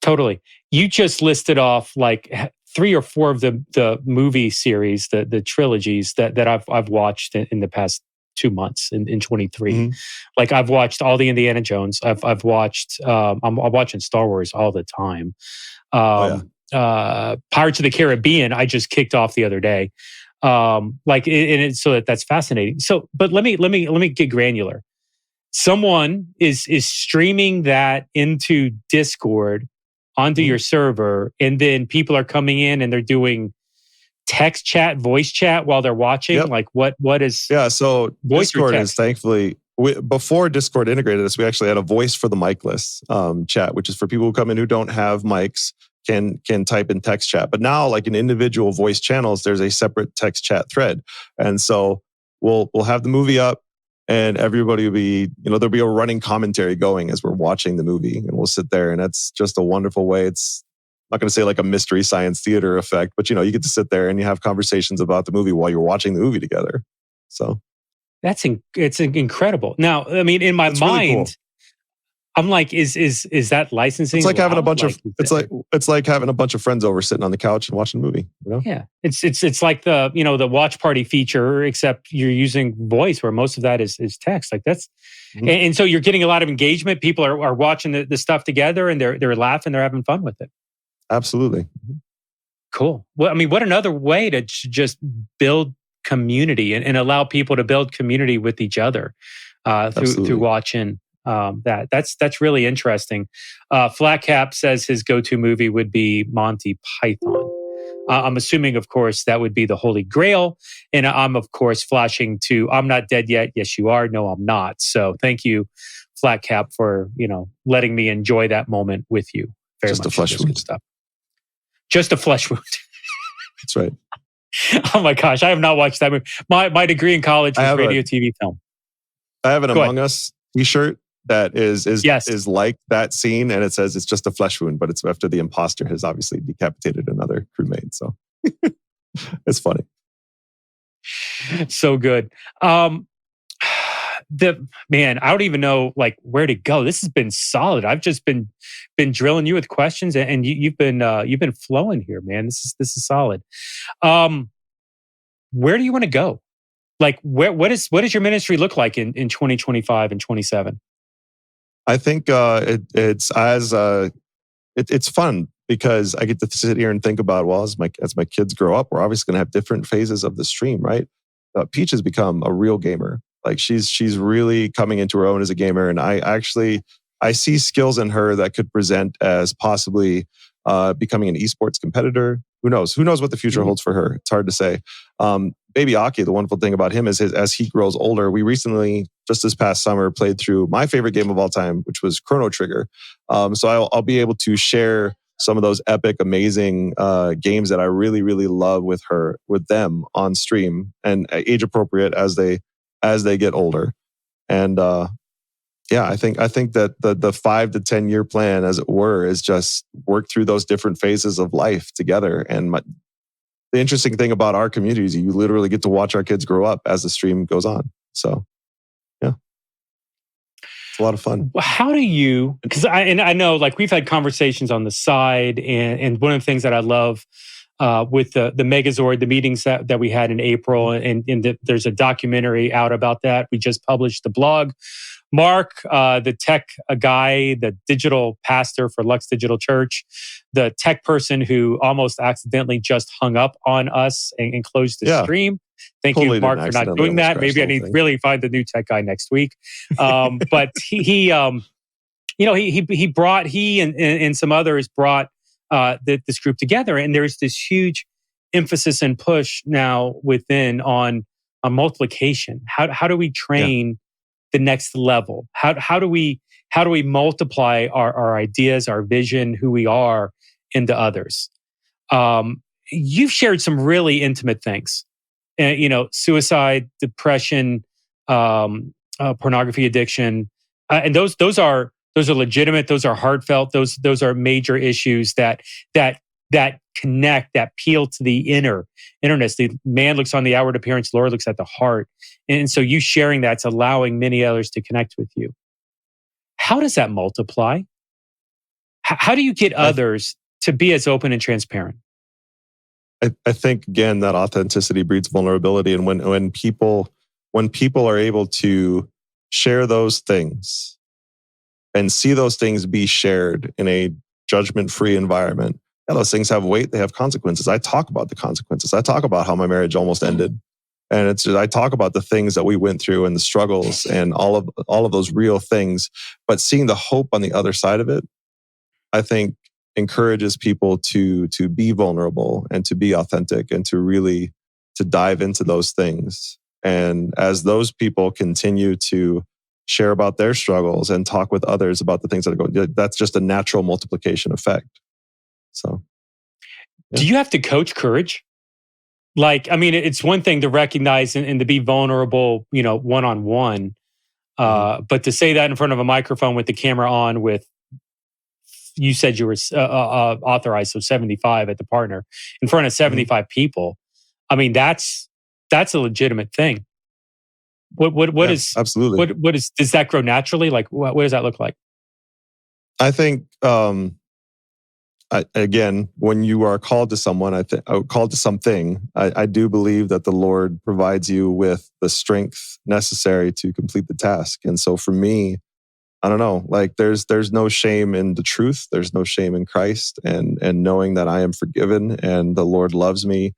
Speaker 2: totally, you just listed off like 3 or 4 of the movie series, the trilogies that I've watched in the past 2 months in 23. Mm-hmm. Like I've watched all the Indiana Jones. I've watched. I'm watching Star Wars all the time. Pirates of the Caribbean, I just kicked off the other day. So that's fascinating. So, but let me get granular. Someone is streaming that into Discord onto your server, and then people are coming in and they're doing text chat, voice chat while they're watching. Yep. Like what is?
Speaker 3: Yeah. So Discord is thankfully before Discord integrated this, we actually had a voice for the micless chat, which is for people who come in who don't have mics. Can type in text chat. But now, like in individual voice channels, there's a separate text chat thread. And so we'll have the movie up and everybody will be, there'll be a running commentary going as we're watching the movie. And we'll sit there and that's just a wonderful way. It's I'm not going to say like a mystery science theater effect, but you get to sit there and you have conversations about the movie while you're watching the movie together. So
Speaker 2: it's incredible. Now, I mean, in my mind, really cool. I'm like, is that licensing?
Speaker 3: It's like having a bunch of it's like having a bunch of friends over sitting on the couch and watching a movie.
Speaker 2: Yeah, it's like the the watch party feature, except you're using voice where most of that is text. Like that's, and so you're getting a lot of engagement. People are watching the stuff together and they're laughing, they're having fun with it.
Speaker 3: Absolutely,
Speaker 2: cool. Well, I mean, what another way to just build community and allow people to build community with each other through watching. That's really interesting. Flat Cap says his go-to movie would be Monty Python. I'm assuming, of course, that would be the Holy Grail. And I'm, of course, flashing to I'm Not Dead Yet. Yes, you are. No, I'm not. So thank you, Flat Cap, for letting me enjoy that moment with you. Very
Speaker 3: Just
Speaker 2: much.
Speaker 3: A flesh wound.
Speaker 2: Stuff. Just a flesh wound.
Speaker 3: That's right.
Speaker 2: Oh my gosh, I have not watched that movie. My degree in college was radio, TV, film.
Speaker 3: I have an Among Us t-shirt that is like that scene, and it says it's just a flesh wound, but it's after the imposter has obviously decapitated another crewmate. So it's funny.
Speaker 2: So good. I don't even know like where to go. This has been solid. I've just been drilling you with questions, and you've been flowing here, man. This is solid. Where do you want to go? Like, what does your ministry look like in 2025 and 27?
Speaker 3: I think it's fun because I get to sit here and think about, well, as my kids grow up, we're obviously going to have different phases of the stream, right? Peach has become a real gamer. Like she's really coming into her own as a gamer, and I see skills in her that could present as possibly becoming an esports competitor. Who knows? Who knows what the future holds for her? It's hard to say. Baby Aki, the wonderful thing about him is as he grows older, we recently, just this past summer, played through my favorite game of all time, which was Chrono Trigger. So I'll be able to share some of those epic, amazing games that I really, really love with them on stream, and age appropriate as they get older. And I think that the 5 to 10 year plan, as it were, is just work through those different phases of life together. And the interesting thing about our community is you literally get to watch our kids grow up as the stream goes on. So, yeah, it's a lot of fun.
Speaker 2: How do you? Because I know, like, we've had conversations on the side, and one of the things that I love with the Megazord, the meetings that we had in April, and there's a documentary out about that. We just published the blog. Mark, the tech guy, the digital pastor for Lux Digital Church, the tech person who almost accidentally just hung up on us and closed the stream. Thank you, Mark, for not doing that. Maybe I need to really find the new tech guy next week. But he and some others brought this group together, and there's this huge emphasis and push now within on multiplication. How do we train the next level? How do we multiply our ideas, our vision, who we are into others? You've shared some really intimate things, suicide, depression, pornography addiction, and those are legitimate. Those are heartfelt. Those are major issues that connect, that appeal to the innerness. The man looks on the outward appearance, the Lord looks at the heart. And so you sharing that's allowing many others to connect with you. How does that multiply? How do you get others to be as open and transparent?
Speaker 3: I think, again, that authenticity breeds vulnerability. And when people are able to share those things and see those things be shared in a judgment-free environment, those things have weight, they have consequences. I talk about the consequences. I talk about how my marriage almost ended. And I talk about the things that we went through and the struggles and all of those real things. But seeing the hope on the other side of it, I think encourages people to be vulnerable and to be authentic and to dive into those things. And as those people continue to share about their struggles and talk with others about the things that are going, that's just a natural multiplication effect. So,
Speaker 2: do you have to coach courage? Like, I mean, it's one thing to recognize and to be vulnerable, one-on-one. But to say that in front of a microphone with the camera on, you said you were authorized, so 75 at the partner, in front of 75 people. I mean, that's a legitimate thing. What is
Speaker 3: absolutely?
Speaker 2: Does that grow naturally? Like, what does that look like?
Speaker 3: I think. Again, when you are called to someone, called to something, I do believe that the Lord provides you with the strength necessary to complete the task. And so for me, I don't know, like there's no shame in the truth. There's no shame in Christ and knowing that I am forgiven and the Lord loves me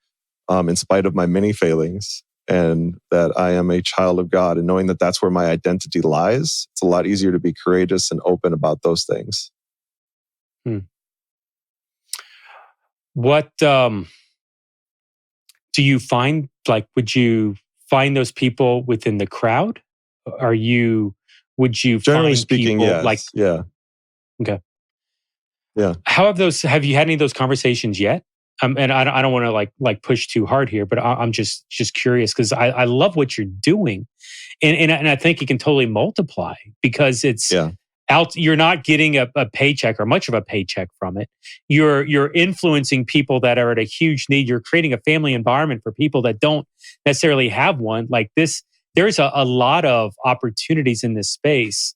Speaker 3: in spite of my many failings, and that I am a child of God, and knowing that that's where my identity lies. It's a lot easier to be courageous and open about those things.
Speaker 2: What do you find? Like, would you find those people within the crowd? Would you
Speaker 3: generally
Speaker 2: find
Speaker 3: speaking,
Speaker 2: people
Speaker 3: yes.
Speaker 2: like?
Speaker 3: Yeah.
Speaker 2: Okay.
Speaker 3: Yeah.
Speaker 2: Have you had any of those conversations yet? And I don't want to like push too hard here, but I'm just curious because I love what you're doing, and I think it can totally multiply because it's.
Speaker 3: Yeah.
Speaker 2: You're not getting a paycheck or much of a paycheck from it. You're influencing people that are at a huge need. You're creating a family environment for people that don't necessarily have one. Like this, there's a lot of opportunities in this space.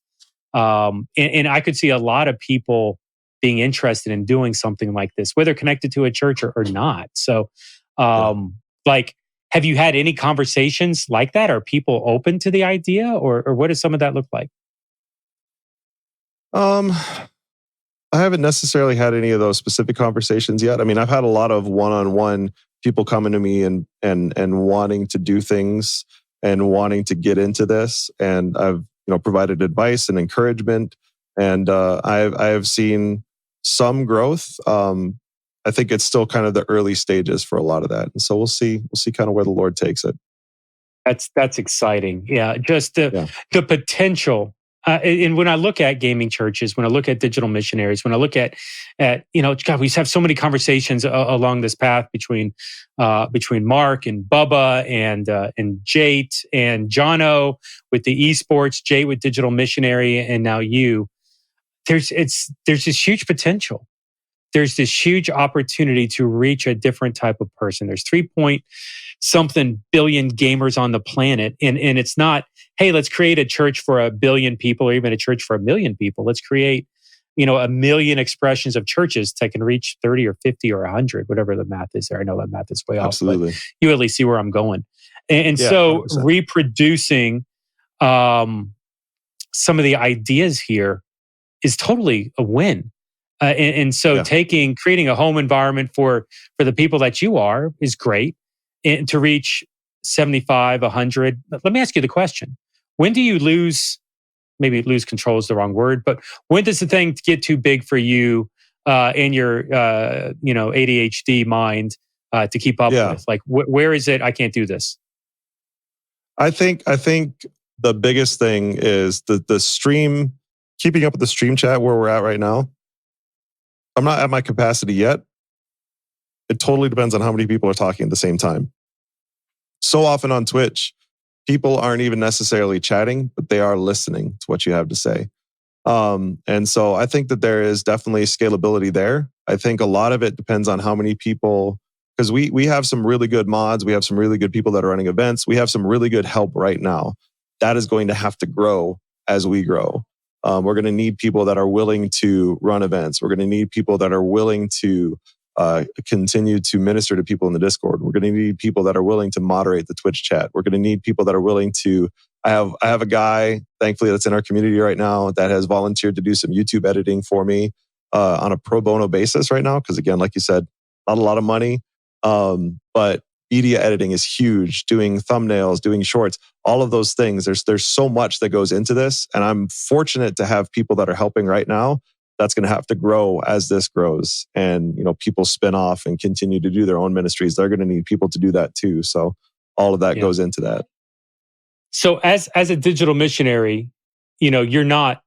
Speaker 2: And I could see a lot of people being interested in doing something like this, whether connected to a church or not. So, like, Have you had any conversations like that? Are people open to the idea, or what does some of that look like?
Speaker 3: I haven't necessarily had any of those specific conversations yet. I mean, I've had a lot of one-on-one people coming to me and wanting to do things and wanting to get into this, and I've provided advice and encouragement, and I have seen some growth. I think it's still kind of the early stages for a lot of that, and so we'll see kind of where the Lord takes it.
Speaker 2: That's exciting. Yeah, just the potential. And when I look at gaming churches, when I look at digital missionaries, when I look at God, we have so many conversations along this path between Mark and Bubba and Jate and Jono with the esports, Jate with Digital Missionary, and now you. There's this huge potential. There's this huge opportunity to reach a different type of person. There's 3-point-something billion gamers on the planet. And it's not, hey, let's create a church for 1 billion people or even a church for 1 million people. Let's create, 1 million expressions of churches that can reach 30 or 50 or 100, whatever the math is there. I know that math is way off.
Speaker 3: Absolutely.
Speaker 2: But you at least see where I'm going. And so 100%. Reproducing some of the ideas here is totally a win. And so creating a home environment for the people that you are is great. And to reach 75, 100, let me ask you the question. When do you maybe lose control is the wrong word, but when does the thing get too big for you in your ADHD mind to keep up with? Like, where is it? I can't do this.
Speaker 3: I think the biggest thing is the stream, keeping up with the stream chat where we're at right now. I'm not at my capacity yet. It totally depends on how many people are talking at the same time. So often on Twitch, people aren't even necessarily chatting, but they are listening to what you have to say. And so I think that there is definitely scalability there. I think a lot of it depends on how many people, because we have some really good mods. We have some really good people that are running events. We have some really good help right now. That is going to have to grow as we grow. We're going to need people that are willing to run events. We're going to need people that are willing to continue to minister to people in the Discord. We're going to need people that are willing to moderate the Twitch chat. We're going to need people that are willing to. I have a guy, thankfully, that's in our community right now that has volunteered to do some YouTube editing for me on a pro bono basis right now. Because again, like you said, not a lot of money, but media editing is huge. Doing thumbnails, doing shorts, all of those things. There's so much that goes into this, and I'm fortunate to have people that are helping right now. That's going to have to grow as this grows, and people spin off and continue to do their own ministries. They're going to need people to do that too. So all of that goes into that.
Speaker 2: So as a digital missionary, you're not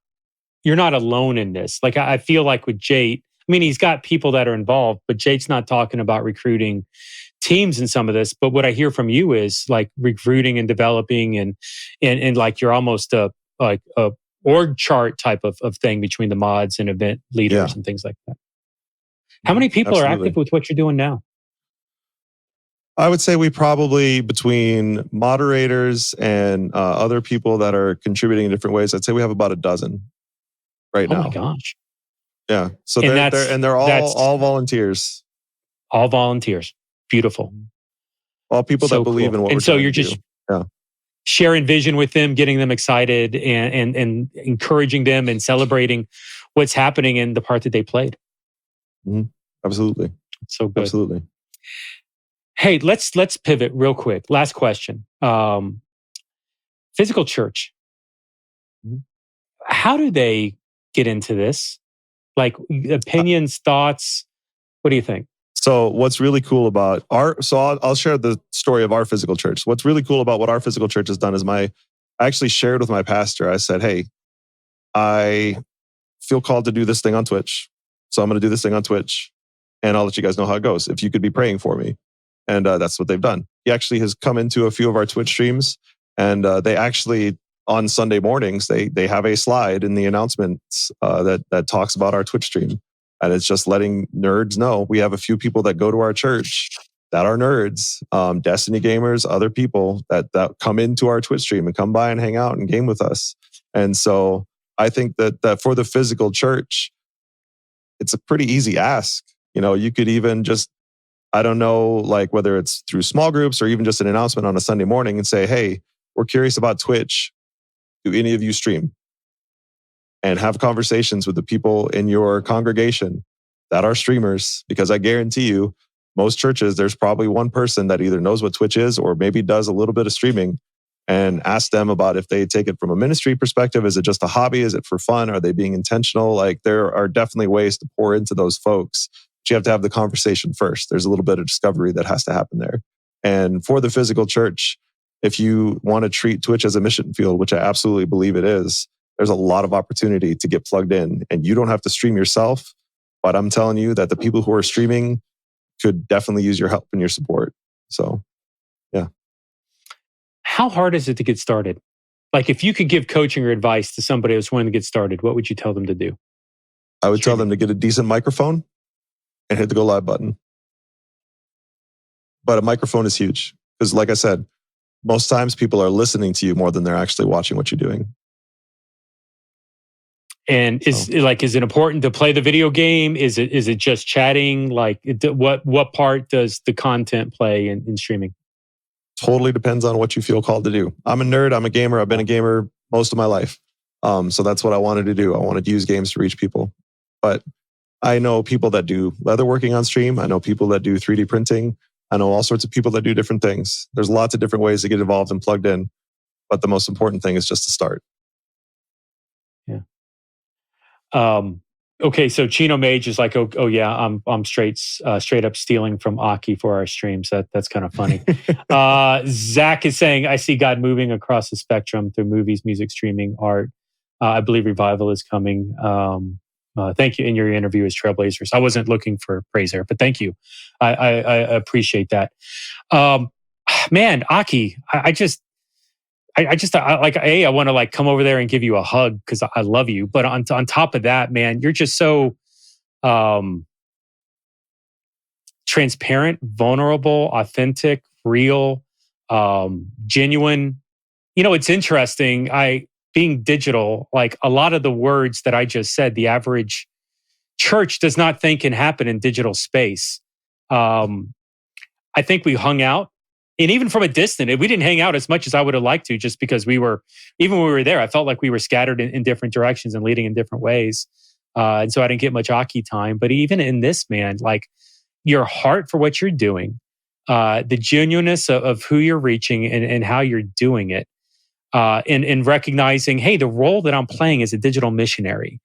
Speaker 2: alone in this. Like I feel like with Jate, I mean, he's got people that are involved, but Jate's not talking about recruiting teams in some of this. But what I hear from you is like recruiting and developing and like you're almost a org chart type of thing between the mods and event leaders and things like that. How many people are active with what you're doing now?
Speaker 3: I would say we probably, between moderators and other people that are contributing in different ways, I'd say we have about a dozen right now.
Speaker 2: Oh my gosh.
Speaker 3: Yeah. So they're all volunteers.
Speaker 2: All volunteers. Beautiful.
Speaker 3: All people that believe in what we're
Speaker 2: so
Speaker 3: trying
Speaker 2: you're
Speaker 3: to
Speaker 2: just
Speaker 3: do.
Speaker 2: sharing vision with them, getting them excited and encouraging them and celebrating what's happening in the part that they played.
Speaker 3: Mm-hmm. Absolutely.
Speaker 2: So good.
Speaker 3: Absolutely.
Speaker 2: Hey, let's pivot real quick. Last question. Physical church. How do they get into this? Like opinions, thoughts? What do you think?
Speaker 3: So what's really cool about I'll share the story of our physical church. What's really cool about what our physical church has done is I actually shared with my pastor. I said, hey, I feel called to do this thing on Twitch. So I'm going to do this thing on Twitch and I'll let you guys know how it goes. If you could be praying for me. And that's what they've done. He actually has come into a few of our Twitch streams, and they actually, on Sunday mornings, they have a slide in the announcements that talks about our Twitch stream. And it's just letting nerds know. We have a few people that go to our church that are nerds, Destiny gamers, other people that come into our Twitch stream and come by and hang out and game with us. And so I think that for the physical church, it's a pretty easy ask. You could even just, I don't know, like whether it's through small groups or even just an announcement on a Sunday morning and say, hey, we're curious about Twitch. Do any of you stream? And have conversations with the people in your congregation that are streamers, because I guarantee you, most churches, there's probably one person that either knows what Twitch is or maybe does a little bit of streaming, and ask them about if they take it from a ministry perspective. Is it just a hobby? Is it for fun? Are they being intentional? Like, there are definitely ways to pour into those folks, but you have to have the conversation first. There's a little bit of discovery that has to happen there. And for the physical church, if you want to treat Twitch as a mission field, which I absolutely believe it is, there's a lot of opportunity to get plugged in. And you don't have to stream yourself, but I'm telling you that the people who are streaming could definitely use your help and your support. So, yeah.
Speaker 2: How hard is it to get started? Like, if you could give coaching or advice to somebody who's wanting to get started, what would you tell them to do?
Speaker 3: I would tell them to get a decent microphone and hit the go live button. But a microphone is huge because, like I said, most times people are listening to you more than they're actually watching what you're doing.
Speaker 2: And is it important to play the video game? Is it just chatting? Like, what part does the content play in streaming?
Speaker 3: Totally depends on what you feel called to do. I'm a nerd. I'm a gamer. I've been a gamer most of my life. So that's what I wanted to do. I wanted to use games to reach people. But I know people that do leatherworking on stream. I know people that do 3D printing. I know all sorts of people that do different things. There's lots of different ways to get involved and plugged in. But the most important thing is just to start.
Speaker 2: Yeah. Okay, so Chino Mage is like, oh yeah, I'm straight up stealing from Aki for our streams. That's kind of funny. Zach is saying, I see God moving across the spectrum through movies, music, streaming, art. I believe revival is coming. Thank you in your interview as Trailblazers. I wasn't looking for praise there, but thank you. I appreciate that. Man, Aki, I want to like come over there and give you a hug because I love you. But on top of that, man, you're just so transparent, vulnerable, authentic, real, genuine. You know, it's interesting. Being digital, like a lot of the words that I just said, the average church does not think can happen in digital space. I think we hung out. And even from a distance, we didn't hang out as much as I would have liked to, just because even when we were there, I felt like we were scattered in different directions and leading in different ways. And so I didn't get much Aki time. But even in this, man, like your heart for what you're doing, the genuineness of who you're reaching and how you're doing it, and recognizing, hey, the role that I'm playing as a digital missionary,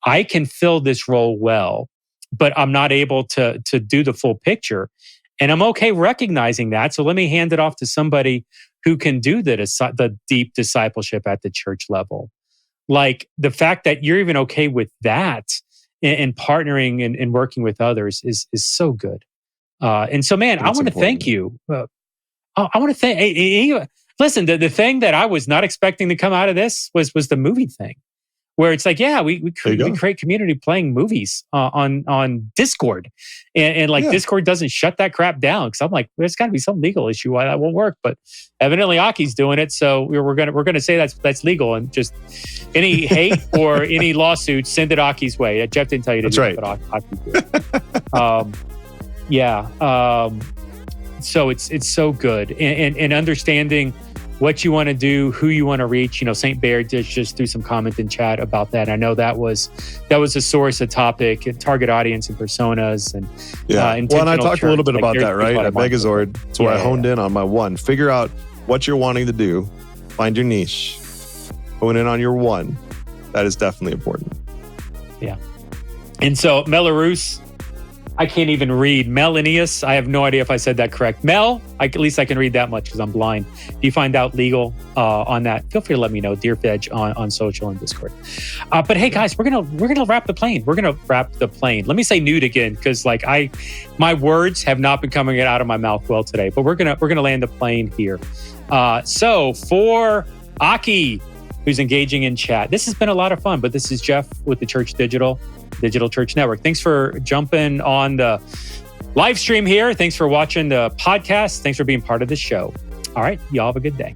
Speaker 2: I can fill this role well, but I'm not able to do the full picture. And I'm okay recognizing that. So let me hand it off to somebody who can do the deep discipleship at the church level. Like the fact that you're even okay with that and partnering and working with others is so good. And so, man, I want to thank you. I want to thank. Listen, the thing that I was not expecting to come out of this was the movie thing. Where it's like, yeah, we create community playing movies on Discord, and like Discord doesn't shut that crap down because I'm like, there's got to be some legal issue why that won't work. But evidently, Aki's doing it, so we're gonna say that's legal, and just any hate or any lawsuits, send it Aki's way. Jeff didn't tell you to do it, but Aki did. So it's so good, and understanding what you want to do, who you want to reach. You know, St. Baird just threw some comment in chat about that. I know that was a source, a topic, a target audience and personas. And
Speaker 3: and I talked a little bit about that, right? At Megazord. It's where I honed in on my one. Figure out what you're wanting to do. Find your niche. Hone in on your one. That is definitely important.
Speaker 2: Yeah. And so Melarus, I can't even read. Melanius, I have no idea if I said that correct. Mel, at least I can read that much because I'm blind. If you find out legal on that, feel free to let me know. Dear Fedge on social and Discord. But hey, guys, we're gonna wrap the plane. We're gonna wrap the plane. Let me say nude again because like my words have not been coming out of my mouth well today. But we're gonna land the plane here. So for Aki, who's engaging in chat, this has been a lot of fun. But this is Jeff with the Church Digital Church Network. Thanks for jumping on the live stream here. Thanks for watching the podcast. Thanks for being part of the show. All right, y'all have a good day.